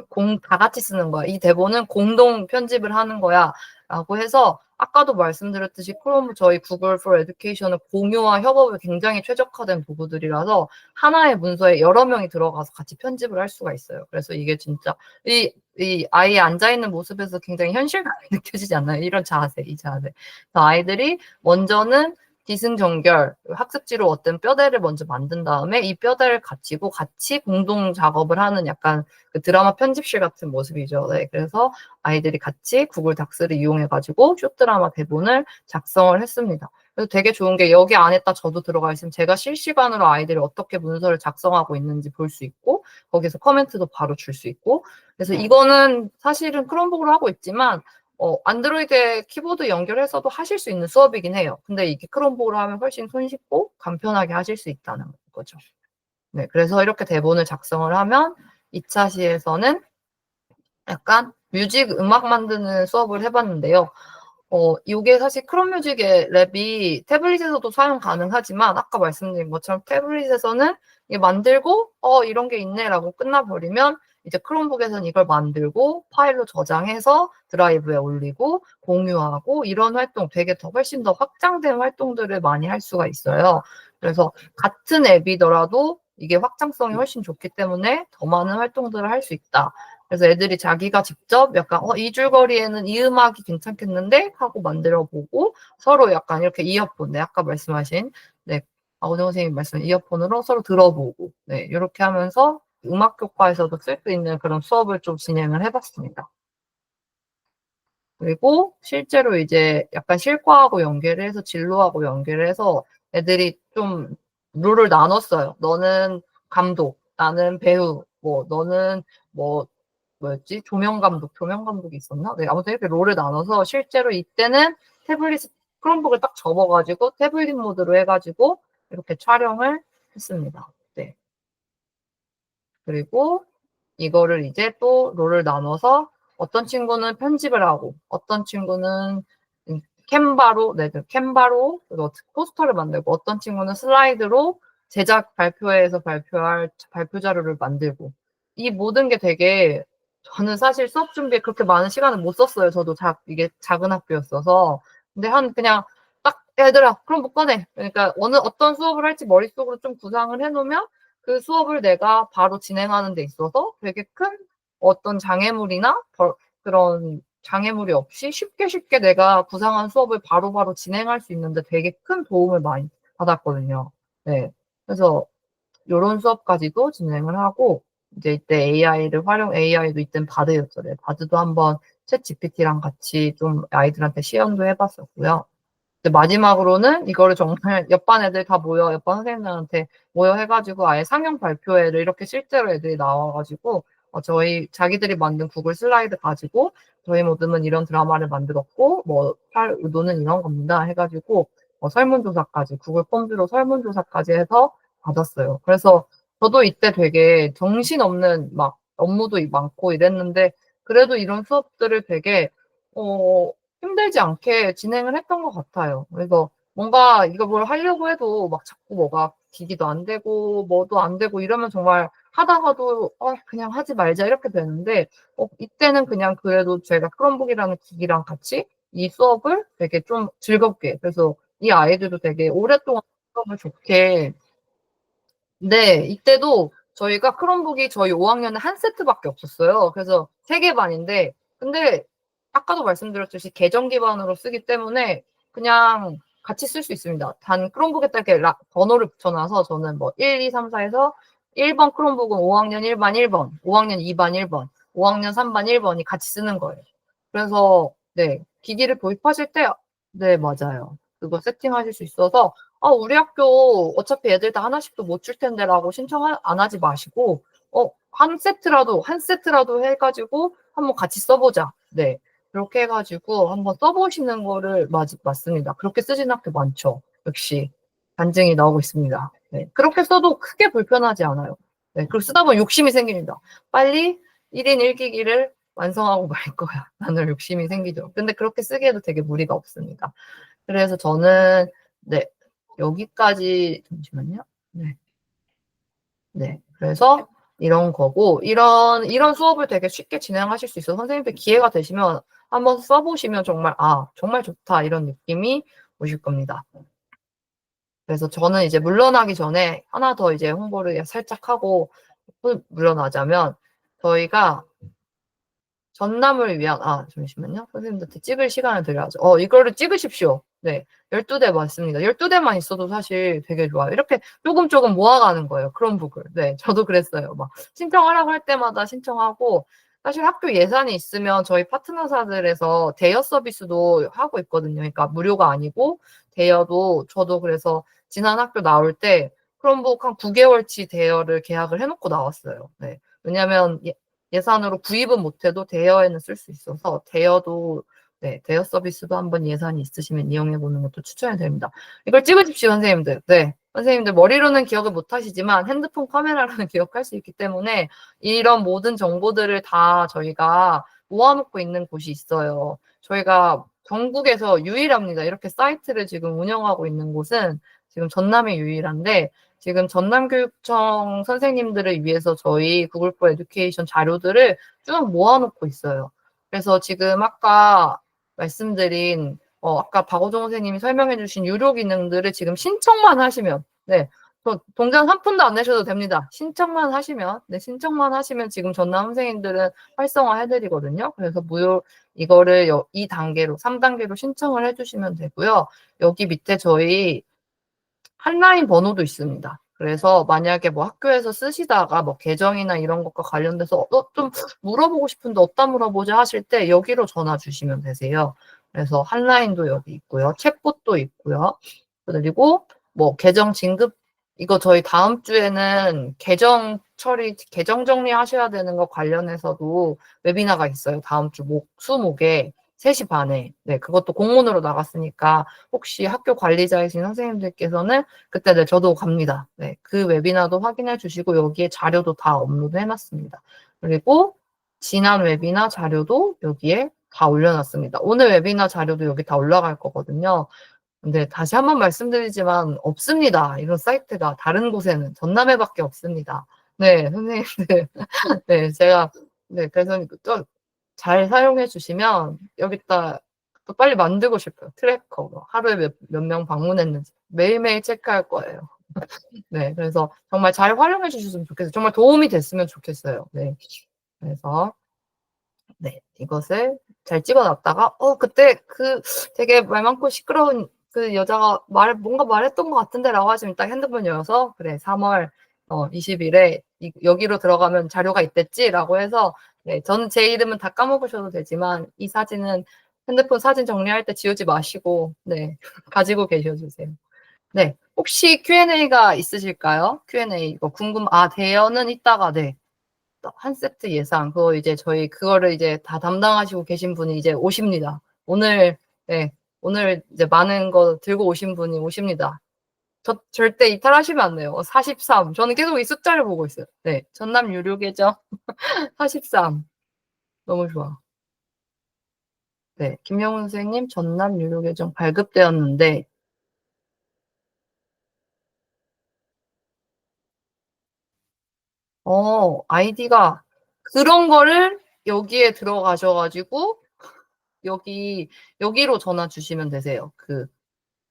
같이 쓰는 거야. 이 대본은 공동 편집을 하는 거야. 라고 해서 아까도 말씀드렸듯이 크롬 저희 구글 for Education은 공유와 협업에 굉장히 최적화된 도구들이라서 하나의 문서에 여러 명이 들어가서 같이 편집을 할 수가 있어요. 그래서 이게 진짜 이 아이의 앉아있는 모습에서 굉장히 현실감이 느껴지지 않나요? 이런 자세, 이 자세. 그래서 아이들이 먼저는 기승전결, 학습지로 어떤 뼈대를 먼저 만든 다음에 이 뼈대를 갖추고 같이 공동 작업을 하는 약간 그 드라마 편집실 같은 모습이죠. 네, 그래서 아이들이 같이 구글 닥스를 이용해가지고 쇼드라마 대본을 작성을 했습니다. 그래서 되게 좋은 게 여기 안에다 저도 들어가 있으면 제가 실시간으로 아이들이 어떻게 문서를 작성하고 있는지 볼 수 있고 거기서 코멘트도 바로 줄 수 있고 그래서 이거는 사실은 크롬북으로 하고 있지만 안드로이드 키보드 연결해서도 하실 수 있는 수업이긴 해요. 근데 이게 크롬북으로 하면 훨씬 손쉽고 간편하게 하실 수 있다는 거죠. 네, 그래서 이렇게 대본을 작성을 하면 2차 시에서는 약간 뮤직 음악 만드는 수업을 해봤는데요. 이게 사실 크롬 뮤직의 랩이 태블릿에서도 사용 가능하지만 아까 말씀드린 것처럼 태블릿에서는 이게 만들고 이런 게 있네라고 끝나버리면 이제 크롬북에서는 이걸 만들고 파일로 저장해서 드라이브에 올리고 공유하고 이런 활동 되게 훨씬 더 확장된 활동들을 많이 할 수가 있어요. 그래서 같은 앱이더라도 이게 확장성이 훨씬 좋기 때문에 더 많은 활동들을 할 수 있다. 그래서 애들이 자기가 직접 약간 이 줄거리에는 이 음악이 괜찮겠는데 하고 만들어보고 서로 약간 이렇게 이어폰, 네, 아까 말씀하신 네, 오정 선생님 말씀하신 이어폰으로 서로 들어보고 네, 이렇게 하면서 음악 교과에서도 쓸 수 있는 그런 수업을 좀 진행을 해봤습니다. 그리고 실제로 이제 약간 실과하고 연계를 해서 진로하고 연계를 해서 애들이 좀 룰을 나눴어요. 너는 감독, 나는 배우, 뭐 너는 뭐였지? 조명 감독이 있었나? 네, 아무튼 이렇게 롤을 나눠서 실제로 이때는 태블릿 크롬북을 딱 접어가지고 태블릿 모드로 해가지고 이렇게 촬영을 했습니다. 네. 그리고 이거를 이제 또 롤을 나눠서 어떤 친구는 편집을 하고 어떤 친구는 캔바로 포스터를 만들고 어떤 친구는 슬라이드로 제작 발표회에서 발표할 발표 자료를 만들고 이 모든 게 되게 저는 사실 수업 준비에 그렇게 많은 시간을 못 썼어요. 저도 이게 작은 학교였어서 근데 그냥 딱 얘들아 그럼 못 꺼내. 그러니까 어떤 수업을 할지 머릿속으로 좀 구상을 해놓으면 그 수업을 내가 바로 진행하는 데 있어서 되게 큰 어떤 장애물이나 그런 장애물이 없이 쉽게 내가 구상한 수업을 바로바로 진행할 수 있는데 되게 큰 도움을 많이 받았거든요. 네. 그래서 이런 수업까지도 진행을 하고 이제 이때 AI도 이때는 바드였죠. 네. 바드도 한번 챗 GPT랑 같이 좀 아이들한테 시연도 해봤었고요. 마지막으로는 이거를 정말 옆반 애들 다 모여, 옆반 선생님들한테 모여 해가지고 아예 상영 발표회를 이렇게 실제로 애들이 나와가지고 저희 자기들이 만든 구글 슬라이드 가지고 저희 모듬은 이런 드라마를 만들었고 뭐 할 의도는 이런 겁니다 해가지고 설문조사까지 구글 폼즈로 설문조사까지 해서 받았어요. 그래서 저도 이때 되게 정신없는 막 업무도 많고 이랬는데 그래도 이런 수업들을 되게 힘들지 않게 진행을 했던 것 같아요. 그래서 뭔가 이거 뭘 하려고 해도 막 자꾸 뭐가 기기도 안 되고 뭐도 안 되고 이러면 정말 하다가도 그냥 하지 말자 이렇게 되는데 이때는 그냥 그래도 제가 크롬북이라는 기기랑 같이 이 수업을 되게 좀 즐겁게 그래서 이 아이들도 되게 오랫동안 수업을 좋게 네, 이때도 저희가 크롬북이 저희 5학년에 한 세트밖에 없었어요. 그래서 3개 반인데, 근데 아까도 말씀드렸듯이 계정 기반으로 쓰기 때문에 그냥 같이 쓸 수 있습니다. 단 크롬북에다 이렇게 번호를 붙여놔서 저는 뭐 1, 2, 3, 4에서 1번 크롬북은 5학년 1반 1번, 5학년 2반 1번, 5학년 3반 1번이 같이 쓰는 거예요. 그래서 네, 기기를 도입하실 때, 네, 맞아요. 그거 세팅하실 수 있어서 우리 학교 어차피 애들 다 하나씩도 못 줄 텐데라고 신청 안 하지 마시고, 한 세트라도 해가지고 한번 같이 써보자. 네. 그렇게 해가지고 한번 써보시는 거를 맞습니다. 그렇게 쓰시는 학교 많죠. 역시 반증이 나오고 있습니다. 네. 그렇게 써도 크게 불편하지 않아요. 네. 그리고 쓰다 보면 욕심이 생깁니다. 빨리 1인 1기기를 완성하고 말 거야. 나는 욕심이 생기죠. 근데 그렇게 쓰기에도 되게 무리가 없습니다. 그래서 저는 네. 여기까지 잠시만요. 네. 네. 그래서 이런 거고 이런 수업을 되게 쉽게 진행하실 수 있어서 선생님들 기회가 되시면 한번 써보시면 정말 정말 좋다 이런 느낌이 오실 겁니다. 그래서 저는 이제 물러나기 전에 하나 더 이제 홍보를 살짝 하고 물러나자면 저희가 전남을 위한, 잠시만요. 선생님들한테 찍을 시간을 드려야죠. 이거를 찍으십시오. 네. 12대 맞습니다. 12대만 있어도 사실 되게 좋아요. 이렇게 조금 모아가는 거예요. 크롬북을. 네. 저도 그랬어요. 막 신청하라고 할 때마다 신청하고, 사실 학교 예산이 있으면 저희 파트너사들에서 대여 서비스도 하고 있거든요. 그러니까 무료가 아니고, 대여도 저도 그래서 지난 학교 나올 때 크롬북 한 9개월치 대여를 계약을 해놓고 나왔어요. 네. 왜냐면 예산으로 구입은 못해도 대여에는 쓸 수 있어서 대여도 네, 대여 서비스도 한번 예산이 있으시면 이용해 보는 것도 추천해 드립니다. 이걸 찍으십시오, 선생님들. 네. 선생님들 머리로는 기억을 못 하시지만 핸드폰 카메라로는 기억할 수 있기 때문에 이런 모든 정보들을 다 저희가 모아놓고 있는 곳이 있어요. 저희가 전국에서 유일합니다. 이렇게 사이트를 지금 운영하고 있는 곳은 지금 전남이 유일한데 지금 전남교육청 선생님들을 위해서 저희 구글 포 에듀케이션 자료들을 쭉 모아놓고 있어요. 그래서 지금 아까 말씀드린 아까 박호정 선생님이 설명해 주신 유료 기능들을 지금 신청만 하시면 네, 동전 3푼도 안 내셔도 됩니다. 신청만 하시면 지금 전남 선생님들은 활성화 해드리거든요. 그래서 무료 이거를 이 단계로 3단계로 신청을 해주시면 되고요. 여기 밑에 저희 한라인 번호도 있습니다. 그래서 만약에 뭐 학교에서 쓰시다가 뭐 계정이나 이런 것과 관련돼서 좀 물어보고 싶은데 어디다 물어보자 하실 때 여기로 전화 주시면 되세요. 그래서 한라인도 여기 있고요. 챗봇도 있고요. 그리고 뭐 계정 진급 이거 저희 다음 주에는 계정 정리하셔야 되는 거 관련해서도 웨비나가 있어요. 다음 주 수목에 3시 반에. 네, 그것도 공문으로 나갔으니까 혹시 학교 관리자이신 선생님들께서는 그때 네, 저도 갑니다. 네, 그 웨비나도 확인해 주시고 여기에 자료도 다 업로드 해놨습니다. 그리고 지난 웨비나 자료도 여기에 다 올려놨습니다. 오늘 웨비나 자료도 여기 다 올라갈 거거든요. 근데 다시 한번 말씀드리지만 없습니다. 이런 사이트가 다른 곳에는 전남에밖에 없습니다. 네, 선생님들. 네, 제가 네, 그래서 또 잘 사용해 주시면 여기다 또 빨리 만들고 싶어요. 트래커. 하루에 몇 명 방문했는지 매일매일 체크할 거예요. 네, 그래서 정말 잘 활용해 주셨으면 좋겠어요. 정말 도움이 됐으면 좋겠어요. 네, 그래서 네, 이것을 잘 찍어놨다가 그때 그 되게 말 많고 시끄러운 그 여자가 뭔가 말했던 것 같은데 라고 하시면 딱 핸드폰 열어서 그래 3월 20일에 여기로 들어가면 자료가 있댔지라고 해서 네, 저는 제 이름은 다 까먹으셔도 되지만 이 사진은 핸드폰 사진 정리할 때 지우지 마시고 네, 가지고 계셔주세요. 네, 혹시 Q&A가 있으실까요? Q&A 이거 대여는 이따가 네. 한 세트 예상 그거 이제 저희 그거를 이제 다 담당하시고 계신 분이 이제 오십니다. 오늘 이제 많은 거 들고 오신 분이 오십니다. 절대 이탈하시면 안 돼요. 43. 저는 계속 이 숫자를 보고 있어요. 네. 전남 유료 계정 43. 너무 좋아. 네. 김영훈 선생님 전남 유료 계정 발급되었는데 아이디가 그런 거를 여기에 들어가셔가지고 여기로 전화 주시면 되세요.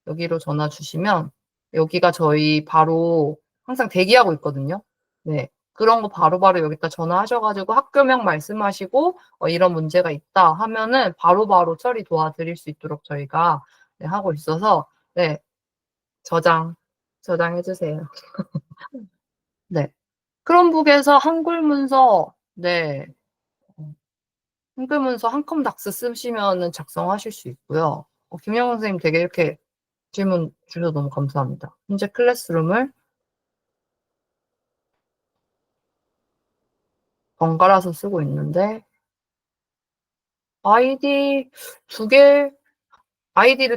여기로 전화 주시면 여기가 저희 바로 항상 대기하고 있거든요. 네. 그런 거 바로바로 여기다 전화하셔가지고 학교명 말씀하시고 이런 문제가 있다 하면은 바로바로 처리 도와드릴 수 있도록 저희가 네, 하고 있어서 네. 저장해주세요. 네. 크롬북에서 한글 문서 네. 한글 문서 한컴닥스 쓰시면은 작성하실 수 있고요. 김영훈 선생님 되게 이렇게 질문 주셔서 너무 감사합니다. 현재 클래스룸을 번갈아서 쓰고 있는데 아이디를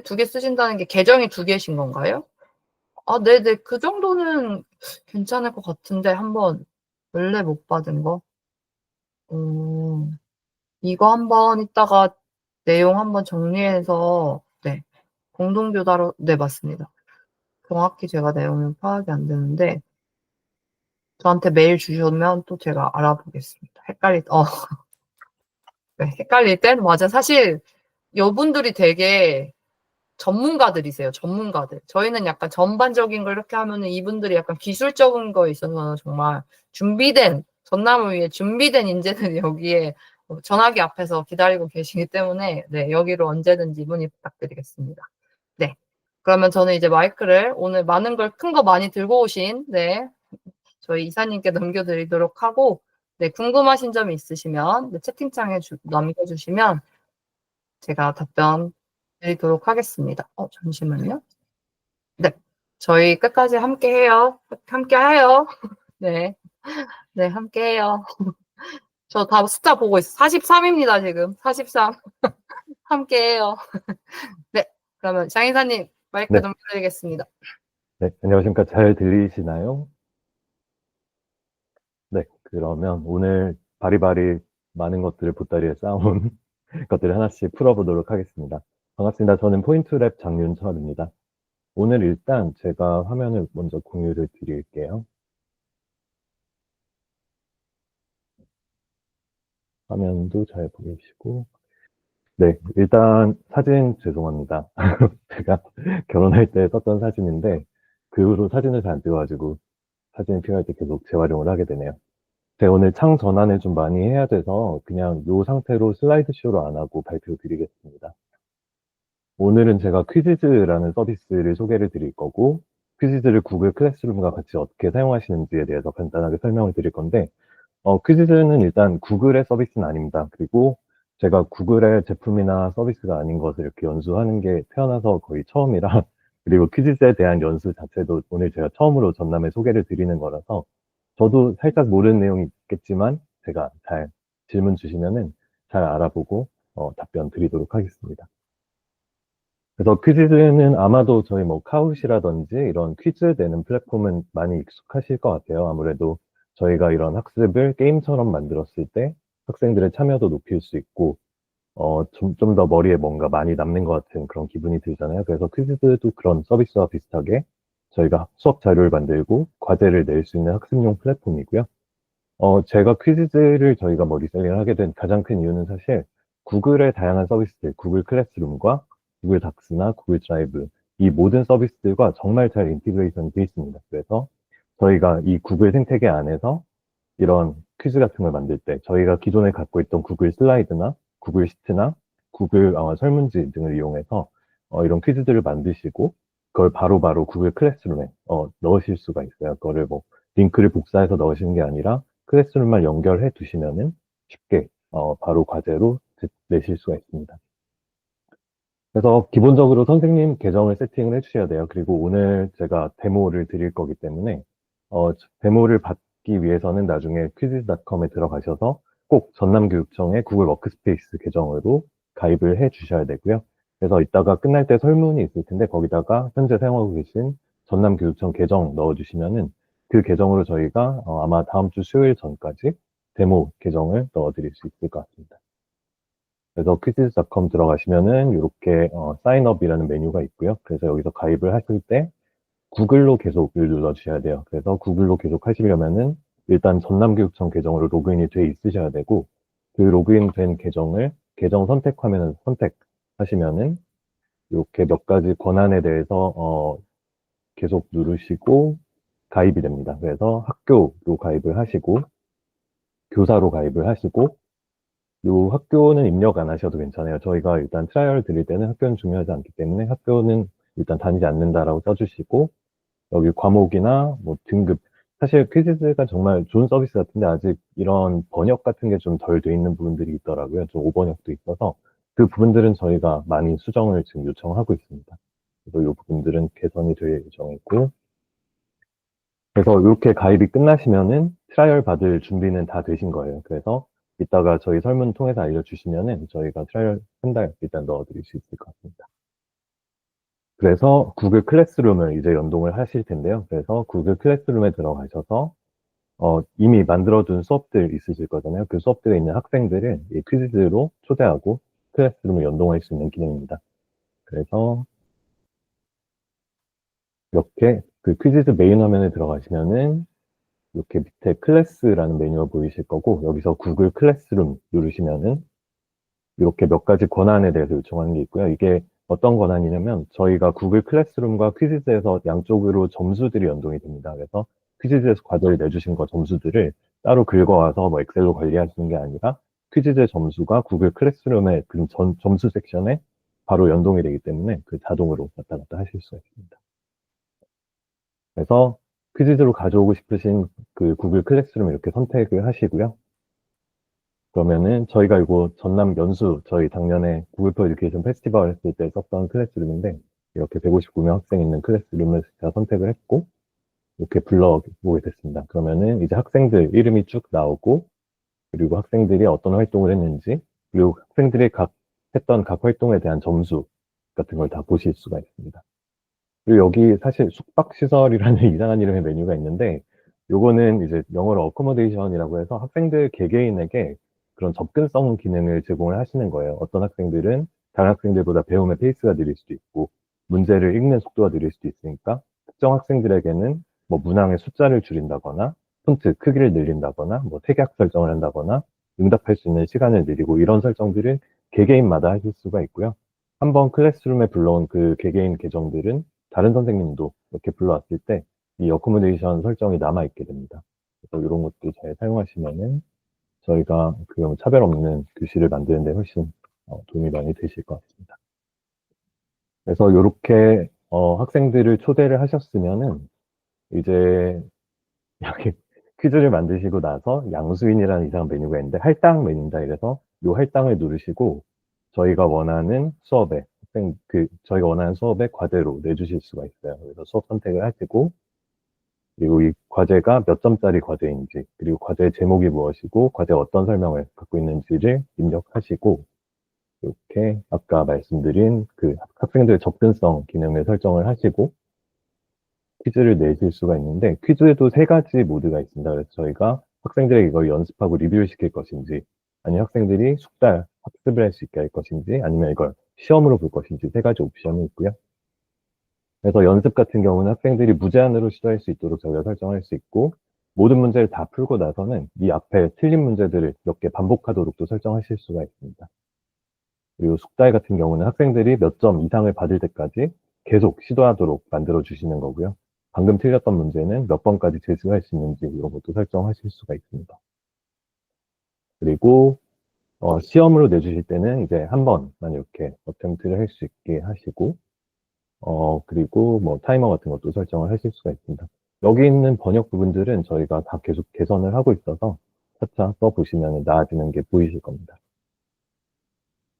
2개 쓰신다는 게 계정이 2개신 건가요? 네네. 그 정도는 괜찮을 것 같은데 한번 원래 못 받은 거. 이거 한번 이따가 내용 한번 정리해서 네. 공동교다로 네, 맞습니다. 정확히 제가 내용은 파악이 안 되는데 저한테 메일 주시면 또 제가 알아보겠습니다. 네, 헷갈릴 땐 맞아. 사실 여분들이 되게 전문가들이세요. 전문가들. 저희는 약간 전반적인 걸 이렇게 하면은 이분들이 약간 기술적인 거에 있어서는 정말 전남을 위해 준비된 인재들이 여기에 전화기 앞에서 기다리고 계시기 때문에 네, 여기로 언제든지 문의 부탁드리겠습니다. 네. 그러면 저는 이제 마이크를 오늘 많은 걸 큰 거 많이 들고 오신 네, 저희 이사님께 넘겨드리도록 하고 네, 궁금하신 점이 있으시면 네, 채팅창에 남겨주시면 제가 답변 드리도록 하겠습니다. 잠시만요. 네, 저희 끝까지 함께해요. 함께해요. 네, 네, 함께해요. 저 다 숫자 보고 있어. 43입니다, 지금. 43. 함께해요. 네, 그러면 장인사님 마이크 네. 넘겨드리겠습니다. 네, 안녕하십니까. 잘 들리시나요? 네, 그러면 오늘 바리바리 많은 것들을 보따리에 쌓아온 것들을 하나씩 풀어보도록 하겠습니다. 반갑습니다. 저는 포인트랩 장윤철입니다. 오늘 일단 제가 화면을 먼저 공유를 드릴게요. 화면도 잘 보이시고. 네, 일단 사진 죄송합니다. 제가 결혼할 때 썼던 사진인데 그 후로 사진을 잘 안 찍어가지고 사진 필요할 때 계속 재활용을 하게 되네요. 제가 오늘 창 전환을 좀 많이 해야 돼서 그냥 이 상태로 슬라이드 쇼로 안 하고 발표 드리겠습니다. 오늘은 제가 퀴즈즈라는 서비스를 소개를 드릴 거고 퀴즈즈를 구글 클래스룸과 같이 어떻게 사용하시는지에 대해서 간단하게 설명을 드릴 건데 퀴즈즈는 일단 구글의 서비스는 아닙니다. 그리고 제가 구글의 제품이나 서비스가 아닌 것을 이렇게 연수하는 게 태어나서 거의 처음이라 그리고 퀴즈즈에 대한 연수 자체도 오늘 제가 처음으로 전남에 소개를 드리는 거라서 저도 살짝 모르는 내용이 있겠지만 제가 잘 질문 주시면은 잘 알아보고 답변 드리도록 하겠습니다. 그래서 퀴즈는 아마도 저희 뭐 카웃이라든지 이런 퀴즈 내는 플랫폼은 많이 익숙하실 것 같아요. 아무래도 저희가 이런 학습을 게임처럼 만들었을 때 학생들의 참여도 높일 수 있고 좀 더 머리에 뭔가 많이 남는 것 같은 그런 기분이 들잖아요. 그래서 퀴즈도 그런 서비스와 비슷하게 저희가 수업 자료를 만들고 과제를 낼 수 있는 학습용 플랫폼이고요. 제가 퀴즈를 저희가 뭐 리셀링을 하게 된 가장 큰 이유는 사실 구글의 다양한 서비스들, 구글 클래스룸과 구글 닥스나 구글 드라이브 이 모든 서비스들과 정말 잘 인티그레이션이 되어 있습니다. 그래서 저희가 이 구글 생태계 안에서 이런 퀴즈 같은 걸 만들 때 저희가 기존에 갖고 있던 구글 슬라이드나 구글 시트나 구글 설문지 등을 이용해서 이런 퀴즈들을 만드시고 그걸 바로바로 구글 클래스룸에 넣으실 수가 있어요. 그거를 뭐 링크를 복사해서 넣으시는 게 아니라 클래스룸만 연결해 두시면은 쉽게 바로 과제로 내실 수가 있습니다. 그래서 기본적으로 선생님 계정을 세팅을 해주셔야 돼요. 그리고 오늘 제가 데모를 드릴 거기 때문에 데모를 받기 위해서는 나중에 quizzes.com에 들어가셔서 꼭 전남교육청의 구글 워크스페이스 계정으로 가입을 해 주셔야 되고요. 그래서 이따가 끝날 때 설문이 있을 텐데 거기다가 현재 사용하고 계신 전남교육청 계정 넣어주시면은 그 계정으로 저희가 아마 다음 주 수요일 전까지 데모 계정을 넣어드릴 수 있을 것 같습니다. 그래서 quizzes.com 들어가시면은 이렇게 사인업이라는 메뉴가 있고요. 그래서 여기서 가입을 하실 때 구글로 계속을 눌러주셔야 돼요. 그래서 구글로 계속 하시려면은 일단 전남교육청 계정으로 로그인이 돼 있으셔야 되고 그 로그인 된 계정을 계정 선택 화면을 선택하시면은 이렇게 몇 가지 권한에 대해서 계속 누르시고 가입이 됩니다. 그래서 학교로 가입을 하시고 교사로 가입을 하시고 요 학교는 입력 안 하셔도 괜찮아요. 저희가 일단 트라이얼 드릴 때는 학교는 중요하지 않기 때문에 학교는 일단 다니지 않는다라고 써주시고 여기 과목이나 뭐 등급 사실 퀴즈가 정말 좋은 서비스 같은데 아직 이런 번역 같은 게 좀 덜 돼 있는 부분들이 있더라고요. 좀 오번역도 있어서 그 부분들은 저희가 많이 수정을 지금 요청하고 있습니다. 그래서 이 부분들은 개선이 될 예정이고 그래서 이렇게 가입이 끝나시면은 트라이얼 받을 준비는 다 되신 거예요. 그래서 이따가 저희 설문 통해서 알려주시면은 저희가 트라이얼 한 달 일단 넣어드릴 수 있을 것 같습니다. 그래서 구글 클래스룸을 이제 연동을 하실 텐데요. 그래서 구글 클래스룸에 들어가셔서 이미 만들어둔 수업들 있으실 거잖아요. 그 수업들에 있는 학생들을 이 퀴즈로 초대하고 클래스룸을 연동할 수 있는 기능입니다. 그래서 이렇게 그 퀴즈 메인 화면에 들어가시면은 이렇게 밑에 클래스라는 메뉴가 보이실 거고 여기서 구글 클래스룸 누르시면은 이렇게 몇 가지 권한에 대해서 요청하는 게 있고요. 이게 어떤 권한이냐면 저희가 구글 클래스룸과 퀴즈에서 양쪽으로 점수들이 연동이 됩니다. 그래서 퀴즈에서 과제를 내주신 거 점수들을 따로 긁어와서 뭐 엑셀로 관리하시는 게 아니라 퀴즈의 점수가 구글 클래스룸의 그 점수 섹션에 바로 연동이 되기 때문에 그 자동으로 왔다 갔다 하실 수가 있습니다. 그래서 퀴즈로 가져오고 싶으신 그 구글 클래스룸 이렇게 선택을 하시고요. 그러면은 저희가 이거 전남 연수 저희 작년에 구글 포 에듀케이션 페스티벌 했을 때 썼던 클래스룸인데 이렇게 159명 학생 있는 클래스룸을 제가 선택을 했고 이렇게 불러보게 됐습니다. 그러면은 이제 학생들 이름이 쭉 나오고 그리고 학생들이 어떤 활동을 했는지 그리고 학생들이 했던 각 활동에 대한 점수 같은 걸 다 보실 수가 있습니다. 그리고 여기 사실 숙박시설이라는 이상한 이름의 메뉴가 있는데 요거는 이제 영어로 어코모데이션이라고 해서 학생들 개개인에게 그런 접근성 기능을 제공을 하시는 거예요. 어떤 학생들은 다른 학생들보다 배움의 페이스가 느릴 수도 있고 문제를 읽는 속도가 느릴 수도 있으니까 특정 학생들에게는 뭐 문항의 숫자를 줄인다거나 폰트 크기를 늘린다거나 뭐 택약 설정을 한다거나 응답할 수 있는 시간을 늘리고 이런 설정들을 개개인마다 하실 수가 있고요. 한번 클래스룸에 불러온 그 개개인 계정들은 다른 선생님도 이렇게 불러왔을 때 이 어코모데이션 설정이 남아있게 됩니다. 그래서 이런 것도 잘 사용하시면은 저희가 그 차별 없는 교실을 만드는데 훨씬 도움이 많이 되실 것 같습니다. 그래서 이렇게 학생들을 초대를 하셨으면은 이제 여기 퀴즈를 만드시고 나서 양수인이라는 이상한 메뉴가 있는데 할당 메뉴입니다. 이래서 이 할당을 누르시고 저희가 원하는 수업에 저희가 원하는 수업에 과제로 내주실 수가 있어요. 그래서 수업 선택을 하시고 그리고 이 과제가 몇 점짜리 과제인지 그리고 과제 제목이 무엇이고 과제 어떤 설명을 갖고 있는지를 입력하시고 이렇게 아까 말씀드린 그 학생들 접근성 기능을 설정을 하시고 퀴즈를 내실 수가 있는데 퀴즈에도 세 가지 모드가 있습니다. 그래서 저희가 학생들에게 이걸 연습하고 리뷰를 시킬 것인지 아니면 학생들이 숙달 학습을 할 수 있게 할 것인지 아니면 이걸 시험으로 볼 것인지 세 가지 옵션이 있고요. 그래서 연습 같은 경우는 학생들이 무제한으로 시도할 수 있도록 저희가 설정할 수 있고 모든 문제를 다 풀고 나서는 이 앞에 틀린 문제들을 몇 개 반복하도록도 설정하실 수가 있습니다. 그리고 숙달 같은 경우는 학생들이 몇 점 이상을 받을 때까지 계속 시도하도록 만들어 주시는 거고요. 방금 틀렸던 문제는 몇 번까지 재수할 수 있는지 이런 것도 설정하실 수가 있습니다. 그리고 시험으로 내주실 때는 이제 한 번만 이렇게 어템트를 할 수 있게 하시고 그리고 뭐 타이머 같은 것도 설정을 하실 수가 있습니다. 여기 있는 번역 부분들은 저희가 다 계속 개선을 하고 있어서 차차 써보시면 나아지는 게 보이실 겁니다.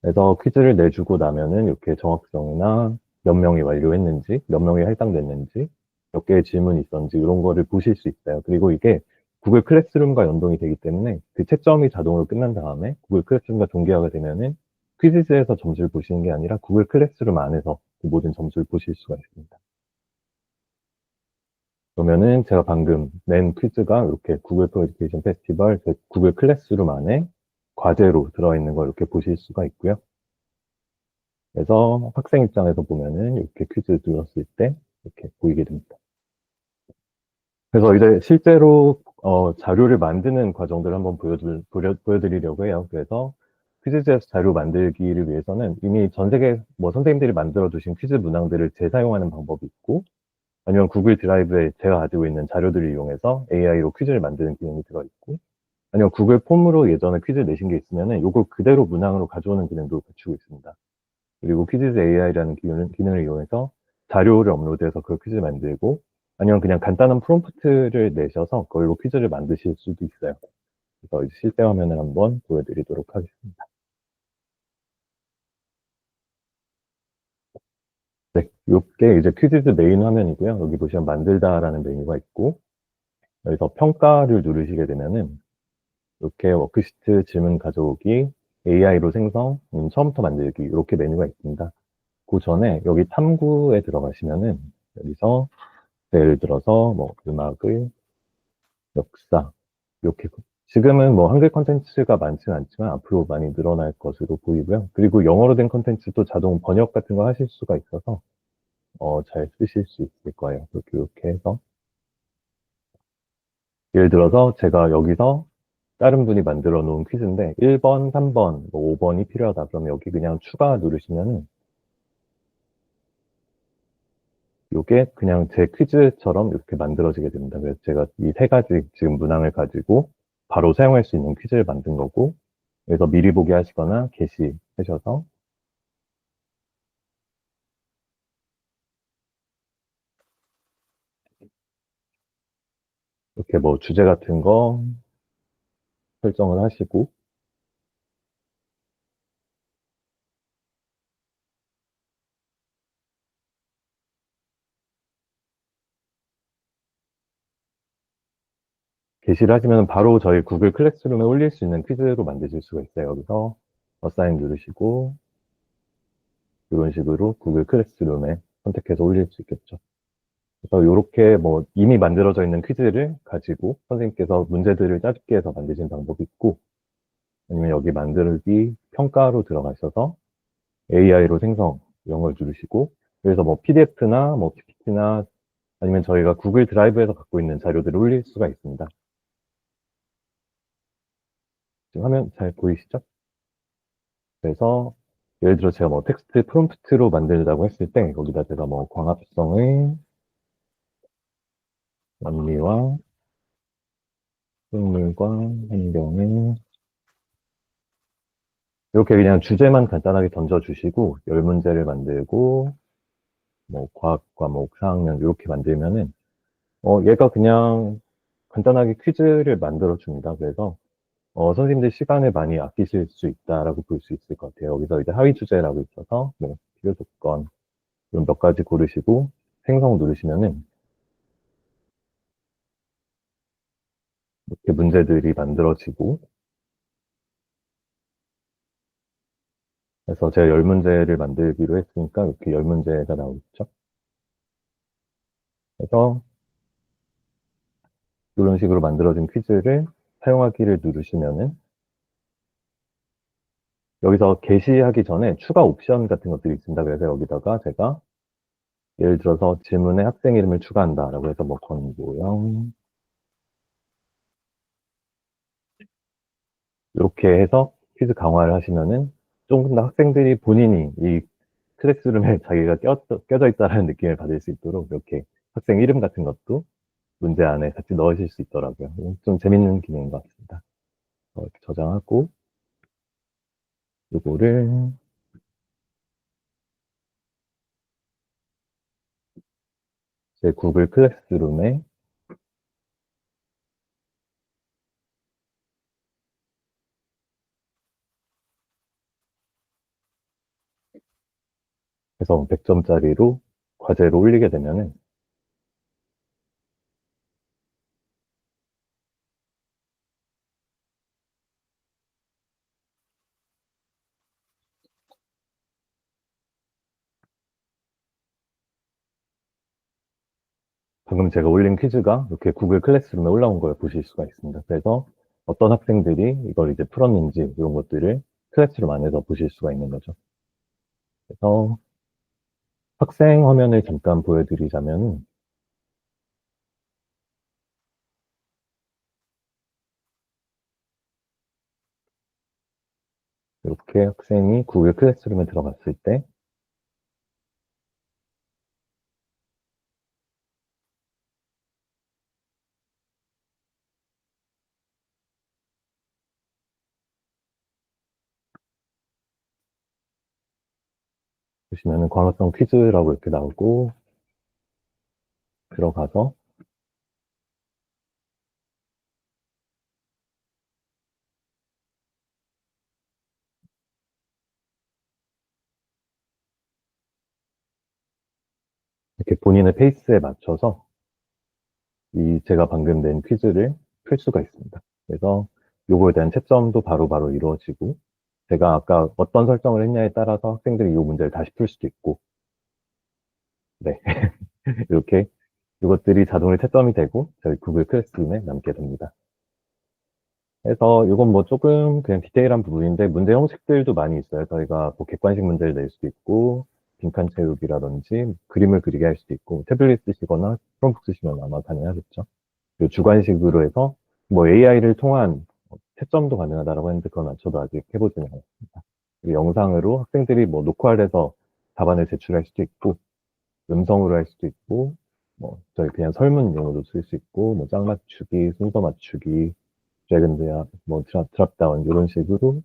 그래서 퀴즈를 내주고 나면은 이렇게 정확성이나 몇 명이 완료했는지, 몇 명이 할당됐는지, 몇 개의 질문이 있었는지 이런 거를 보실 수 있어요. 그리고 이게 구글 클래스룸과 연동이 되기 때문에 그 채점이 자동으로 끝난 다음에 구글 클래스룸과 동기화가 되면은 퀴즈에서 점수를 보시는 게 아니라 구글 클래스룸 안에서 그 모든 점수를 보실 수가 있습니다. 그러면은 제가 방금 낸 퀴즈가 이렇게 구글 프로에듀케이션 페스티벌 구글 클래스룸 안에 과제로 들어있는 걸 이렇게 보실 수가 있고요. 그래서 학생 입장에서 보면은 이렇게 퀴즈 들었을 때 이렇게 보이게 됩니다. 그래서 이제 실제로 자료를 만드는 과정들을 한번 보여드리려고 해요. 그래서 퀴즈제스 자료 만들기를 위해서는 이미 전 세계 뭐 선생님들이 만들어 두신 퀴즈 문항들을 재사용하는 방법이 있고 아니면 구글 드라이브에 제가 가지고 있는 자료들을 이용해서 AI로 퀴즈를 만드는 기능이 들어있고 아니면 구글 폼으로 예전에 퀴즈 내신 게 있으면은 요걸 그대로 문항으로 가져오는 기능도 갖추고 있습니다. 그리고 퀴즈즈 AI라는 기능을 이용해서 자료를 업로드해서 그 퀴즈를 만들고 아니면 그냥 간단한 프롬프트를 내셔서 그걸로 퀴즈를 만드실 수도 있어요. 그래서 이제 실제 화면을 한번 보여드리도록 하겠습니다. 네, 이게 이제 퀴즈즈 메인 화면이고요. 여기 보시면 만들다라는 메뉴가 있고 여기서 평가를 누르시게 되면은 이렇게 워크시트 질문 가져오기, AI로 생성, 처음부터 만들기 이렇게 메뉴가 있습니다. 그 전에 여기 탐구에 들어가시면은 여기서 예를 들어서 뭐 음악을 역사 이렇게 지금은 뭐 한글 콘텐츠가 많지는 않지만 앞으로 많이 늘어날 것으로 보이고요. 그리고 영어로 된 콘텐츠도 자동 번역 같은 거 하실 수가 있어서 잘 쓰실 수 있을 거예요. 이렇게 해서 예를 들어서 제가 여기서 다른 분이 만들어 놓은 퀴즈인데 1번, 3번, 뭐 5번이 필요하다. 그러면 여기 그냥 추가 누르시면은 이게 그냥 제 퀴즈처럼 이렇게 만들어지게 됩니다. 그래서 제가 이 세 가지 지금 문항을 가지고 바로 사용할 수 있는 퀴즈를 만든 거고, 그래서 미리 보기 하시거나 게시하셔서 이렇게 뭐 주제 같은 거 설정을 하시고, 게시를 하시면 바로 저희 구글 클래스룸에 올릴 수 있는 퀴즈로 만드실 수가 있어요. 여기서 어사인 누르시고, 이런 식으로 구글 클래스룸에 선택해서 올릴 수 있겠죠. 그래서 이렇게 뭐 이미 만들어져 있는 퀴즈를 가지고 선생님께서 문제들을 짜집기 해서 만드신 방법이 있고, 아니면 여기 만들기 평가로 들어가셔서 AI로 생성 이런 걸 누르시고, 그래서 뭐 PDF나 뭐 PPT나 아니면 저희가 구글 드라이브에서 갖고 있는 자료들을 올릴 수가 있습니다. 지금 화면 잘 보이시죠? 그래서 예를 들어 제가 뭐 텍스트 프롬프트로 만들자고 했을 때 여기다 제가 뭐 광합성의 원리와 생물과 환경의 이렇게 그냥 주제만 간단하게 던져주시고 열 문제를 만들고 뭐 과학 과목 4학년 이렇게 만들면은 얘가 그냥 간단하게 퀴즈를 만들어 줍니다. 그래서 선생님들 시간을 많이 아끼실 수 있다라고 볼 수 있을 것 같아요. 여기서 이제 하위 주제라고 있어서 뭐 필요 조건 이런 몇 가지 고르시고 생성 누르시면은 이렇게 문제들이 만들어지고 그래서 제가 열 문제를 만들기로 했으니까 이렇게 열 문제가 나오겠죠. 그래서 이런 식으로 만들어진 퀴즈를 사용하기를 누르시면은 여기서 게시하기 전에 추가 옵션 같은 것들이 있습니다. 그래서 여기다가 제가 예를 들어서 질문에 학생 이름을 추가한다라고 해서 뭐 권보영 이렇게 해서 퀴즈 강화를 하시면은 조금 더 학생들이 본인이 이 클래스룸에 자기가 껴져 있다는 느낌을 받을 수 있도록 이렇게 학생 이름 같은 것도 문제 안에 같이 넣으실 수 있더라고요. 좀 재밌는 기능인 것 같습니다. 이렇게 저장하고 이거를 제 구글 클래스룸에 해서 100점짜리로 과제로 올리게 되면은 방금 제가 올린 퀴즈가 이렇게 구글 클래스룸에 올라온 걸 보실 수가 있습니다. 그래서 어떤 학생들이 이걸 이제 풀었는지 이런 것들을 클래스룸 안에서 보실 수가 있는 거죠. 그래서 학생 화면을 잠깐 보여드리자면 이렇게 학생이 구글 클래스룸에 들어갔을 때 보시면은 광합성 퀴즈라고 이렇게 나오고 들어가서 이렇게 본인의 페이스에 맞춰서 이 제가 방금 낸 퀴즈를 풀 수가 있습니다. 그래서 요거에 대한 채점도 바로바로 이루어지고 제가 아까 어떤 설정을 했냐에 따라서 학생들이 이 문제를 다시 풀 수도 있고 네 이렇게 이것들이 자동으로 채점이 되고 저희 구글 클래스룸에 남게 됩니다. 그래서 이건 뭐 조금 그냥 디테일한 부분인데 문제 형식들도 많이 있어요. 저희가 뭐 객관식 문제를 낼 수도 있고 빈칸 채우기라든지 그림을 그리게 할 수도 있고 태블릿 쓰시거나 크롬북 쓰시면 아마 가능하겠죠. 그리고 주관식으로 해서 뭐 AI를 통한 채점도 가능하다라고 했는데 그건 저도 아직 해보지는 않았습니다. 그리고 영상으로 학생들이 뭐 녹화를 해서 답안을 제출할 수도 있고 음성으로 할 수도 있고 뭐 저희 그냥 설문용으로도 쓸 수 있고 뭐 짝 맞추기, 순서 맞추기, 드래곤 드랍, 뭐 드랍다운 이런 식으로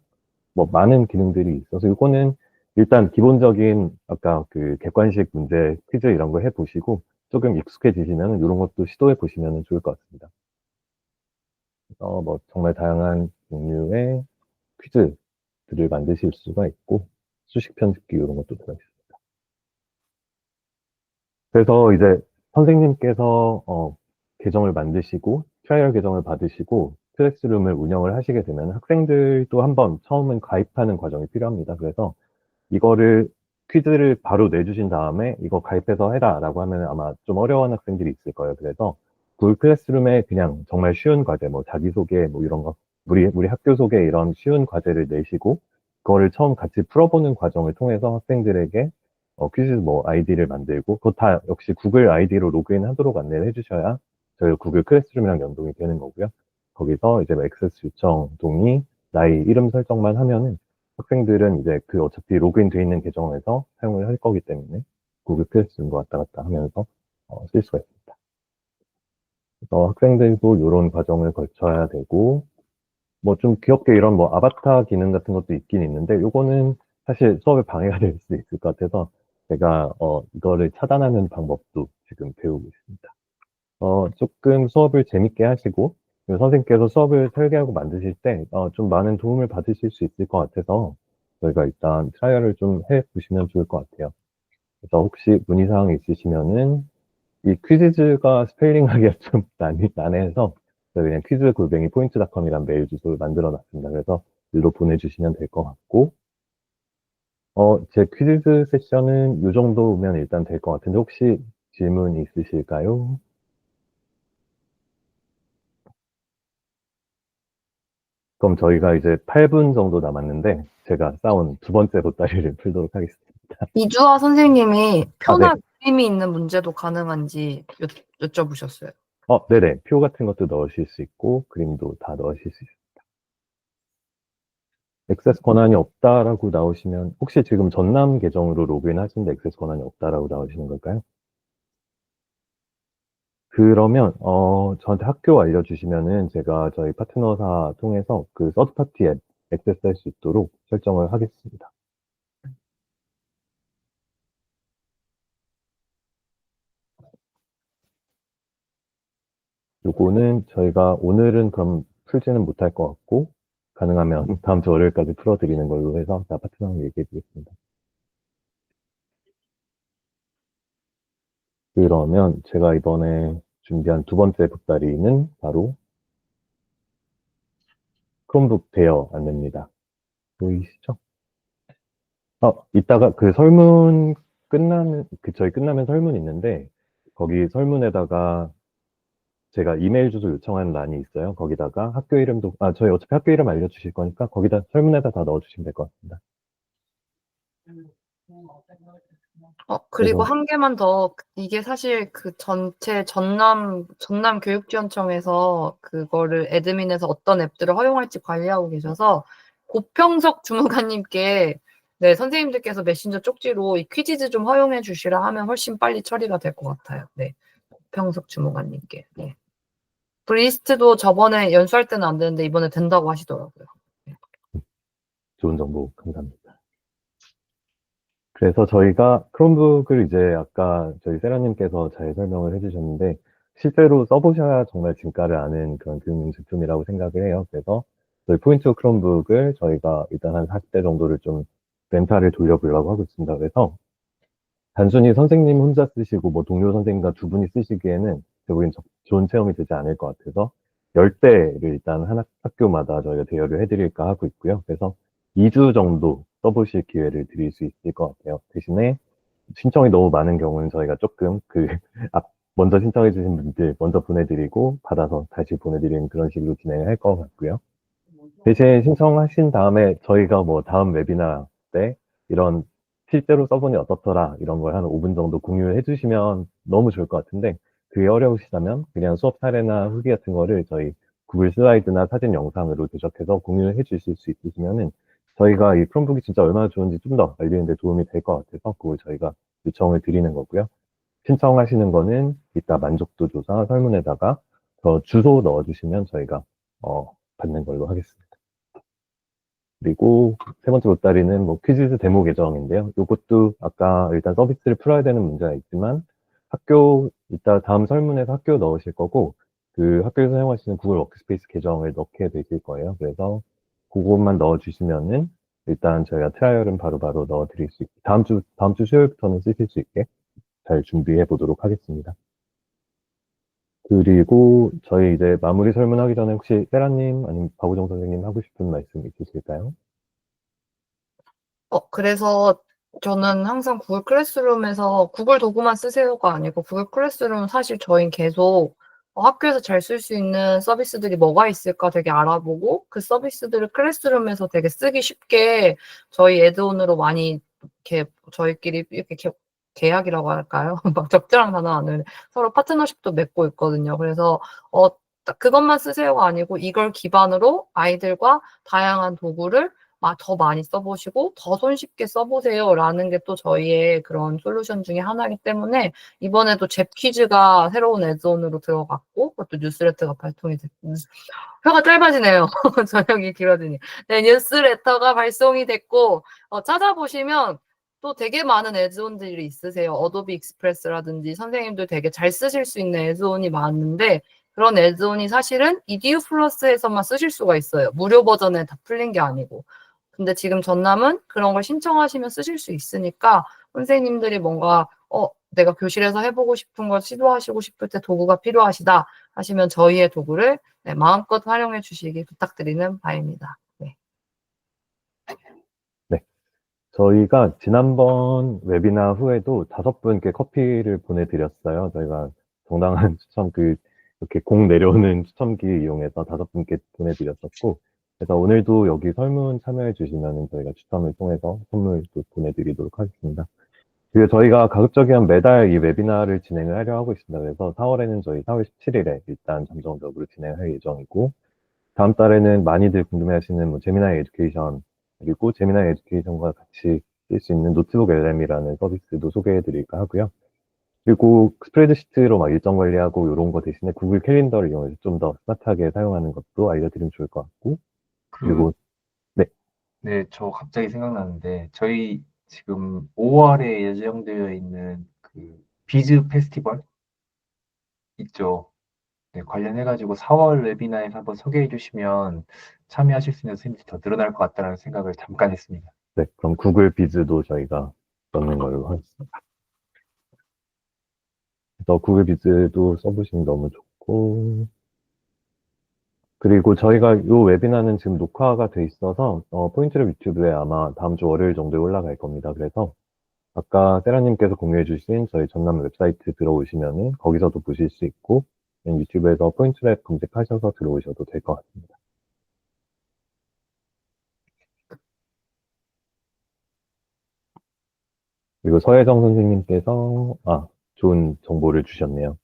뭐 많은 기능들이 있어서 이거는 일단 기본적인 아까 그 객관식 문제 퀴즈 이런 거 해보시고 조금 익숙해지시면 이런 것도 시도해 보시면 좋을 것 같습니다. 뭐 정말 다양한 종류의 퀴즈들을 만드실 수가 있고 수식 편집기 이런 것도 들어있습니다. 그래서 이제 선생님께서 계정을 만드시고 트라이얼 계정을 받으시고 클래스룸을 운영을 하시게 되면 학생들도 한번 처음은 가입하는 과정이 필요합니다. 그래서 이거를 퀴즈를 바로 내주신 다음에 이거 가입해서 해라 라고 하면 아마 좀 어려운 학생들이 있을 거예요. 그래서 구글 클래스룸에 그냥 정말 쉬운 과제, 뭐 자기소개, 뭐 이런 거, 우리 학교 소개 이런 쉬운 과제를 내시고 그거를 처음 같이 풀어보는 과정을 통해서 학생들에게 퀴즈 뭐 아이디를 만들고 그거 다 역시 구글 아이디로 로그인 하도록 안내를 해주셔야 저희 구글 클래스룸이랑 연동이 되는 거고요. 거기서 이제 뭐 액세스 요청 동의, 나이, 이름 설정만 하면은 학생들은 이제 그 어차피 로그인 돼 있는 계정에서 사용을 할 거기 때문에 구글 클래스룸과 왔다 갔다 하면서 쓸 수가 있습니다. 그래서 학생들도 이런 과정을 거쳐야 되고 뭐 좀 귀엽게 이런 뭐 아바타 기능 같은 것도 있긴 있는데 요거는 사실 수업에 방해가 될 수 있을 것 같아서 제가 이거를 차단하는 방법도 지금 배우고 있습니다. 조금 수업을 재밌게 하시고 그리고 선생님께서 수업을 설계하고 만드실 때 좀 많은 도움을 받으실 수 있을 것 같아서 저희가 일단 트라이얼을 좀 해보시면 좋을 것 같아요. 그래서 혹시 문의사항 있으시면은 이 퀴즈가 스펠링하기가 좀 난해해서 저희 그냥 퀴즈 골뱅이 포인트닷컴이란 메일 주소를 만들어 놨습니다. 그래서 일로 보내주시면 될 것 같고 제 퀴즈 세션은 이 정도면 일단 될 것 같은데 혹시 질문 있으실까요? 그럼 저희가 이제 8분 정도 남았는데 제가 쌓은 두 번째 보따리를 풀도록 하겠습니다. 이주아 선생님이 표나 네. 그림이 있는 문제도 가능한지 여쭤보셨어요. 네네. 표 같은 것도 넣으실 수 있고 그림도 다 넣으실 수 있습니다. 액세스 권한이 없다라고 나오시면 혹시 지금 전남 계정으로 로그인 하시는데 액세스 권한이 없다라고 나오시는 걸까요? 그러면 저한테 학교 알려주시면은 제가 저희 파트너사 통해서 그 서드파티 앱 액세스할 수 있도록 설정을 하겠습니다. 요거는 저희가 오늘은 그럼 풀지는 못할 것 같고 가능하면 다음 주 월요일까지 풀어드리는 걸로 해서 다 파트너랑 얘기해 드리겠습니다. 그러면 제가 이번에 준비한 두 번째 보따리는 바로 크롬북 대여 안내입니다. 보이시죠? 이따가 그 설문 저희 끝나면 설문 있는데, 거기 설문에다가 제가 이메일 주소 요청하는欄이 있어요. 거기다가 학교 이름도, 저희 어차피 학교 이름 알려주실 거니까 거기다 설문에다 다 넣어주시면 될 것 같습니다. 그리고 그래서- 한 개만 더, 이게 사실 그 전체 전남 교육지원청에서 그거를 애드민에서 어떤 앱들을 허용할지 관리하고 계셔서, 고평석 주무관님께, 네, 선생님들께서 메신저 쪽지로 이 퀴즈즈 좀 허용해 주시라 하면 훨씬 빨리 처리가 될 것 같아요. 네. 고평석 주무관님께. 네. 브리스트도 저번에 연수할 때는 안 되는데 이번에 된다고 하시더라고요. 좋은 정보 감사합니다. 그래서 저희가 크롬북을 이제 아까 저희 세라님께서 잘 설명을 해주셨는데, 실제로 써보셔야 정말 진가를 아는 그런 교육 제품이라고 생각을 해요. 그래서 저희 포인트 크롬북을 저희가 일단 한 40대 정도를 좀 렌탈을 돌려보려고 하고 있습니다. 그래서 단순히 선생님 혼자 쓰시고 뭐 동료 선생님과 두 분이 쓰시기에는 결국엔 좋은 체험이 되지 않을 것 같아서 10대를 일단 한 학교마다 저희가 대여를 해드릴까 하고 있고요. 그래서 2주 정도 써보실 기회를 드릴 수 있을 것 같아요. 대신에 신청이 너무 많은 경우는 저희가 조금 먼저 신청해 주신 분들 먼저 보내드리고 받아서 다시 보내드리는 그런 식으로 진행을 할 것 같고요. 대신 신청하신 다음에 저희가 뭐 다음 웨비나 때 이런 실제로 써보니 어떻더라 이런 걸 한 5분 정도 공유해 주시면 너무 좋을 것 같은데, 그게 어려우시다면 그냥 수업 사례나 후기 같은 거를 저희 구글 슬라이드나 사진 영상으로 조작해서 공유해 주실 수 있으시면은 저희가 이 크롬북이 진짜 얼마나 좋은지 좀 더 알리는 데 도움이 될 것 같아서 그걸 저희가 요청을 드리는 거고요. 신청하시는 거는 이따 만족도 조사 설문에다가 주소 넣어주시면 저희가 받는 걸로 하겠습니다. 그리고 세 번째 보따리는 뭐 퀴즈즈 데모 계정인데요. 이것도 아까 일단 서비스를 풀어야 되는 문제가 있지만 이따 다음 설문에서 학교 넣으실 거고, 그 학교에서 사용하시는 구글 워크스페이스 계정을 넣게 되실 거예요. 그래서 그것만 넣어주시면은 일단 저희가 트라이얼은 바로바로 넣어드릴 수 있게, 다음 주 수요일부터는 쓰실 수 있게 잘 준비해 보도록 하겠습니다. 그리고 저희 이제 마무리 설문하기 전에 혹시 세라님 아니면 박우정 선생님 하고 싶은 말씀 있으실까요? 그래서 저는 항상 구글 클래스룸에서 구글 도구만 쓰세요가 아니고, 구글 클래스룸 사실 저희는 계속 학교에서 잘 쓸 수 있는 서비스들이 뭐가 있을까 되게 알아보고, 그 서비스들을 클래스룸에서 되게 쓰기 쉽게 저희 애드온으로 많이 이렇게 저희끼리 이렇게 계약이라고 할까요? 막 적절한 단어 안 나오는데 서로 파트너십도 맺고 있거든요. 그래서 그것만 쓰세요가 아니고, 이걸 기반으로 아이들과 다양한 도구를 더 많이 써보시고 더 손쉽게 써보세요라는 게 또 저희의 그런 솔루션 중에 하나이기 때문에, 이번에도 잽 퀴즈가 새로운 애드온으로 들어갔고, 그것도 뉴스레터가 발송이 됐고, 혀가 짧아지네요. 저녁이 길어지니. 네, 뉴스레터가 발송이 됐고, 찾아보시면 또 되게 많은 애드온들이 있으세요. 어도비 익스프레스라든지 선생님들 되게 잘 쓰실 수 있는 애드온이 많은데, 그런 애드온이 사실은 이디유 플러스에서만 쓰실 수가 있어요. 무료 버전에 다 풀린 게 아니고. 근데 지금 전남은 그런 걸 신청하시면 쓰실 수 있으니까, 선생님들이 뭔가 내가 교실에서 해보고 싶은 걸 시도하시고 싶을 때 도구가 필요하시다 하시면 저희의 도구를 마음껏 활용해 주시기 부탁드리는 바입니다. 네. 네. 저희가 지난번 웨비나 후에도 5분께 커피를 보내드렸어요. 저희가 정당한 이렇게 공 내려오는 추첨기 이용해서 5분께 보내드렸었고, 그래서 오늘도 여기 설문 참여해 주시면 저희가 추첨을 통해서 선물도 보내드리도록 하겠습니다. 그리고 저희가 가급적이면 매달 이 웨비나를 진행을 하려 하고 있습니다. 그래서 4월에는 저희 4월 17일에 일단 잠정적으로 진행할 예정이고, 다음 달에는 많이들 궁금해하시는 뭐 제미나이 에듀케이션, 그리고 제미나이 에듀케이션과 같이 쓸 수 있는 노트북 LM이라는 서비스도 소개해드릴까 하고요. 그리고 스프레드시트로 막 일정 관리하고 이런 거 대신에 구글 캘린더를 이용해서 좀 더 스마트하게 사용하는 것도 알려드리면 좋을 것 같고, 그리고 네. 네, 저 갑자기 생각나는데, 저희 지금 5월에 예정되어 있는 그 비즈 페스티벌 있죠. 네, 관련해가지고 4월 웨비나에서 한번 소개해 주시면 참여하실 수 있는 선생님들이 더 늘어날 것 같다는 생각을 잠깐 했습니다. 네, 그럼 구글 비즈도 저희가 넣는 걸로 하겠습니다. 그래서 구글 비즈도 써보시면 너무 좋고, 그리고 저희가 이 웨비나는 지금 녹화가 돼 있어서 포인트랩 유튜브에 아마 다음 주 월요일 정도에 올라갈 겁니다. 그래서 아까 세라님께서 공유해주신 저희 전남 웹사이트 들어오시면은 거기서도 보실 수 있고 유튜브에서 포인트랩 검색하셔서 들어오셔도 될 것 같습니다. 그리고 서혜정 선생님께서 좋은 정보를 주셨네요.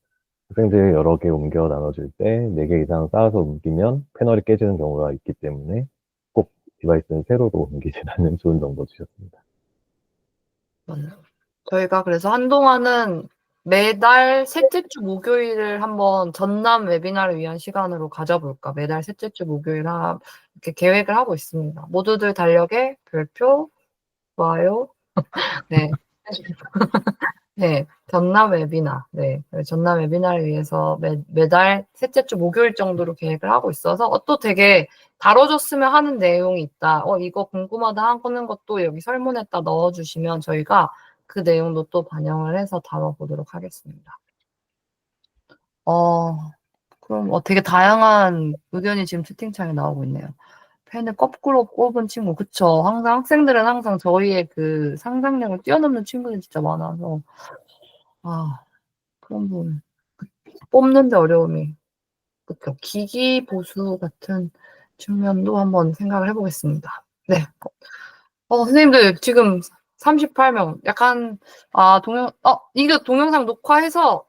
학생들 여러 개 옮겨 나눠줄 때 4개 이상 쌓아서 옮기면 패널이 깨지는 경우가 있기 때문에 꼭 디바이스는 세로로 옮기시라는 좋은 정보 주셨습니다. 맞아요. 저희가 그래서 한동안은 매달 셋째 주 목요일을 한번 전남 웨비나를 위한 시간으로 가져볼까. 매달 셋째 주 목요일 이렇게 계획을 하고 있습니다. 모두들 달력에 별표, 좋아요. 네. 네, 전남 웨비나. 네, 전남 웨비나를 위해서 매달 셋째 주 목요일 정도로 계획을 하고 있어서 또 되게 다뤄줬으면 하는 내용이 있다. 이거 궁금하다 하는 것도 여기 설문에다 넣어주시면 저희가 그 내용도 또 반영을 해서 다뤄보도록 하겠습니다. 그럼 되게 다양한 의견이 지금 채팅창에 나오고 있네요. 펜을 거꾸로 꼽은 친구, 그쵸. 항상 학생들은 항상 저희의 그 상상력을 뛰어넘는 친구들이 진짜 많아서 그런 부분 뽑는데 어려움이 그쵸. 기기 보수 같은 측면도 한번 생각을 해보겠습니다. 네. 선생님들 지금 38명 약간 이거 동영상 녹화해서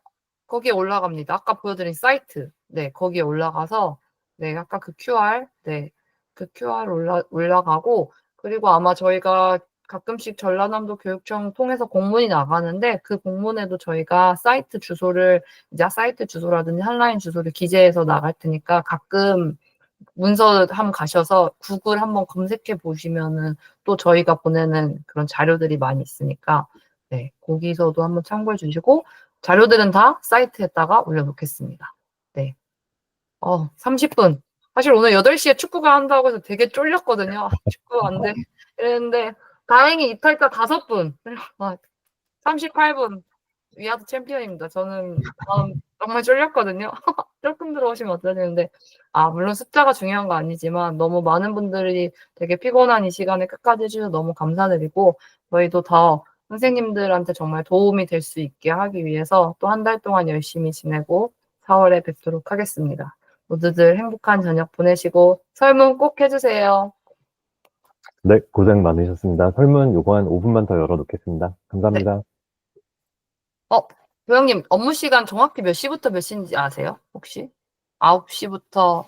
거기에 올라갑니다. 아까 보여드린 사이트. 네, 거기에 올라가서 네, 아까 그 QR 그 QR 올라가고 그리고 아마 저희가 가끔씩 전라남도 교육청 통해서 공문이 나가는데 그 공문에도 저희가 사이트 주소라든지 한라인 주소를 기재해서 나갈 테니까 가끔 문서 한번 가셔서 구글 한번 검색해 보시면은 또 저희가 보내는 그런 자료들이 많이 있으니까 네, 거기서도 한번 참고해 주시고 자료들은 다 사이트에다가 올려놓겠습니다. 네. 30분. 사실 오늘 8시에 축구가 한다고 해서 되게 쫄렸거든요. 축구 안 돼. 이랬는데 다행히 이탈자 5분. 38분. 위아드 챔피언입니다. 저는 정말 쫄렸거든요. 조금 들어오시면 어떠는데 물론 숫자가 중요한 거 아니지만 너무 많은 분들이 되게 피곤한 이 시간에 끝까지 해주셔서 너무 감사드리고 저희도 더 선생님들한테 정말 도움이 될 수 있게 하기 위해서 또 한 달 동안 열심히 지내고 4월에 뵙도록 하겠습니다. 모두들 행복한 저녁 보내시고 설문 꼭 해주세요. 네, 고생 많으셨습니다. 설문 요거 한 5분만 더 열어놓겠습니다. 감사합니다. 도영님 업무 시간 정확히 몇 시부터 몇 시인지 아세요? 혹시? 9시부터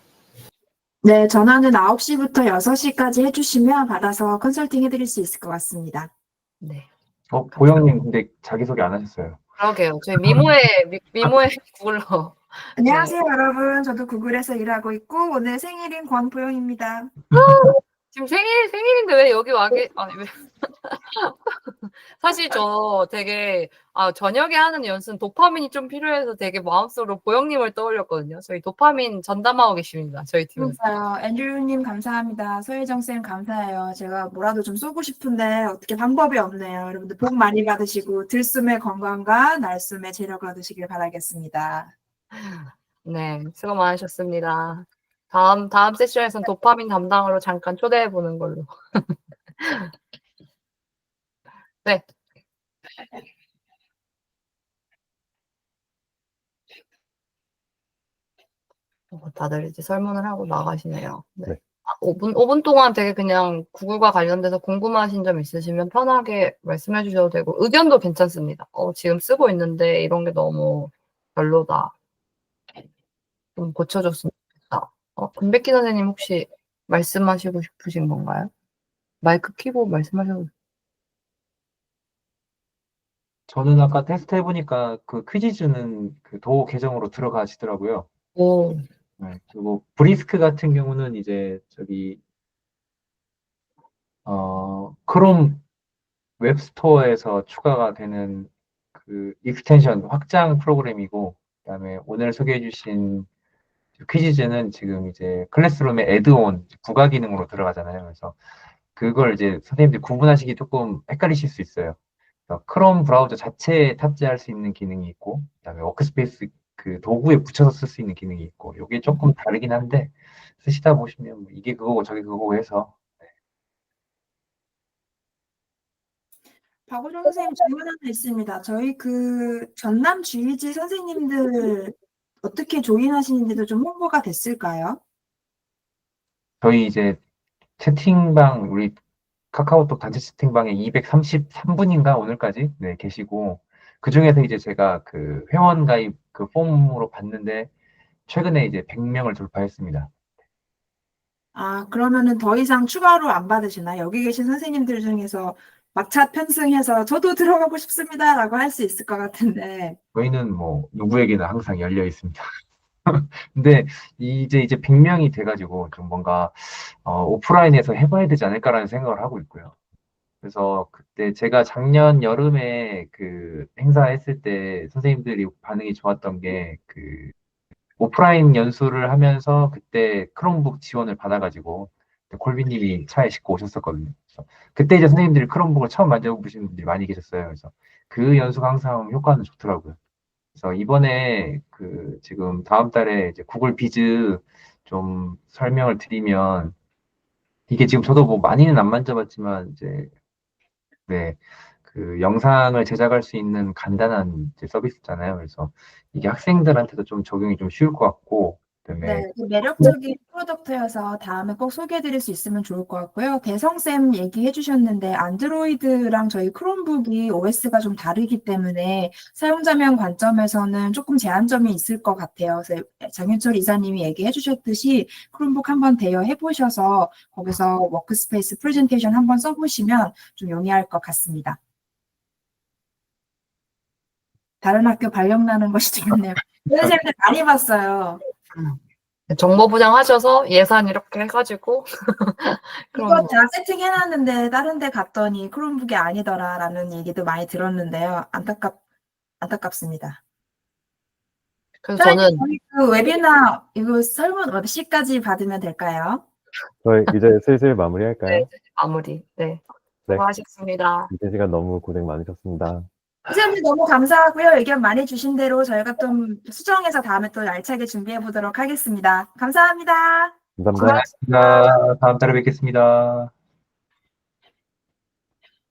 네, 전화는 9시부터 6시까지 해주시면 받아서 컨설팅 해드릴 수 있을 것 같습니다. 네. 보영님 근데 자기소개 안 하셨어요. 그러게요. 저희 미모의 구글러. 안녕하세요, 여러분. 저도 구글에서 일하고 있고 오늘 생일인 권보영입니다. 지금 생일인데 왜 여기 왜? 사실 저 되게 저녁에 하는 연습 도파민이 좀 필요해서 되게 마음속으로 보영님을 떠올렸거든요. 저희 도파민 전담하고 계십니다. 저희 팀에서. 진짜요. 앤드류님 감사합니다. 소혜정쌤 감사해요. 제가 뭐라도 좀 쏘고 싶은데 어떻게 방법이 없네요. 여러분들 복 많이 받으시고 들숨의 건강과 날숨의 재력을 얻으시길 바라겠습니다. 네, 수고 많으셨습니다. 다음 세션에서는 도파민 담당으로 잠깐 초대해 보는 걸로. 네. 다들 이제 설문을 하고 나가시네요. 네. 네. 5분 동안 되게 그냥 구글과 관련돼서 궁금하신 점 있으시면 편하게 말씀해 주셔도 되고, 의견도 괜찮습니다. 지금 쓰고 있는데 이런 게 너무 별로다. 좀 고쳐줬으면 좋겠다. 금백기 선생님 혹시 말씀하시고 싶으신 건가요? 마이크 켜고 말씀하셔도 저는 아까 테스트 해보니까 그 퀴즈즈는 그 도어 계정으로 들어가시더라고요. 오, 네, 그리고 브리스크 같은 경우는 이제 크롬 웹스토어에서 추가가 되는 그 익스텐션 확장 프로그램이고, 그다음에 오늘 소개해주신 퀴즈즈는 지금 이제 클래스룸의 애드온 부가 기능으로 들어가잖아요. 그래서 그걸 이제 선생님들 구분하시기 조금 헷갈리실 수 있어요. 그래서 크롬 브라우저 자체에 탑재할 수 있는 기능이 있고, 그다음에 워크스페이스 그 도구에 붙여서 쓸 수 있는 기능이 있고, 이게 조금 다르긴 한데 쓰시다 보시면 뭐 이게 그거고 저게 그거고 해서 박우정 선생님 질문 하나 있습니다. 저희 그 전남 주의지 선생님들 어떻게 조인하시는지도 좀 홍보가 됐을까요? 저희 이제 채팅방 우리 카카오톡 단체 채팅방에 233분인가 오늘까지 네, 계시고 그 중에서 이제 제가 그 회원 가입 그 폼으로 봤는데 최근에 이제 100명을 돌파했습니다. 아, 그러면은 더 이상 추가로 안 받으시나요? 여기 계신 선생님들 중에서 막차 편승해서 저도 들어가고 싶습니다라고 할 수 있을 것 같은데. 저희는 뭐 누구에게나 항상 열려 있습니다. 근데 이제 100명이 돼가지고 좀 뭔가 오프라인에서 해봐야 되지 않을까라는 생각을 하고 있고요. 그래서 그때 제가 작년 여름에 그 행사했을 때 선생님들이 반응이 좋았던 게 그 오프라인 연수를 하면서 그때 크롬북 지원을 받아가지고 콜비님이 차에 싣고 오셨었거든요. 그래서 그때 이제 선생님들이 크롬북을 처음 만져보시는 분들이 많이 계셨어요. 그래서 그 연수가 항상 효과는 좋더라고요. 그래서 이번에 그 지금 다음 달에 이제 구글 비즈 좀 설명을 드리면 이게 지금 저도 뭐 많이는 안 만져봤지만 이제 네, 그 영상을 제작할 수 있는 간단한 이제 서비스잖아요. 그래서 이게 학생들한테도 좀 적용이 좀 쉬울 것 같고, 그다음에 네, 그 매력적인 프로덕트여서 다음에 꼭 소개해드릴 수 있으면 좋을 것 같고요. 대성쌤 얘기해 주셨는데 안드로이드랑 저희 크롬북이 OS가 좀 다르기 때문에 사용자면 관점에서는 조금 제한점이 있을 것 같아요. 그래서 장윤철 이사님이 얘기해 주셨듯이 크롬북 한번 대여해 보셔서 거기서 워크스페이스 프레젠테이션 한번 써보시면 좀 용이할 것 같습니다. 다른 학교 발령 나는 것이 좋네요. 선생님들 많이 봤어요. 정보부장 하셔서 예산 이렇게 해가지고 이거 그럼 다 세팅해놨는데 다른 데 갔더니 크롬북이 아니더라라는 얘기도 많이 들었는데요. 안타깝습니다. 그래서 저희 저는 그 웨비나 이거 설문 몇 시까지 받으면 될까요? 저희 이제 슬슬 네, 마무리할까요? 마무리. 네, 네. 수고하셨습니다. 이제 시간 너무 고생 많으셨습니다. 선생님 너무 감사하고요. 의견 많이 주신 대로 저희가 좀 수정해서 다음에 또 알차게 준비해 보도록 하겠습니다. 감사합니다. 감사합니다. 고맙습니다. 다음 달에 뵙겠습니다.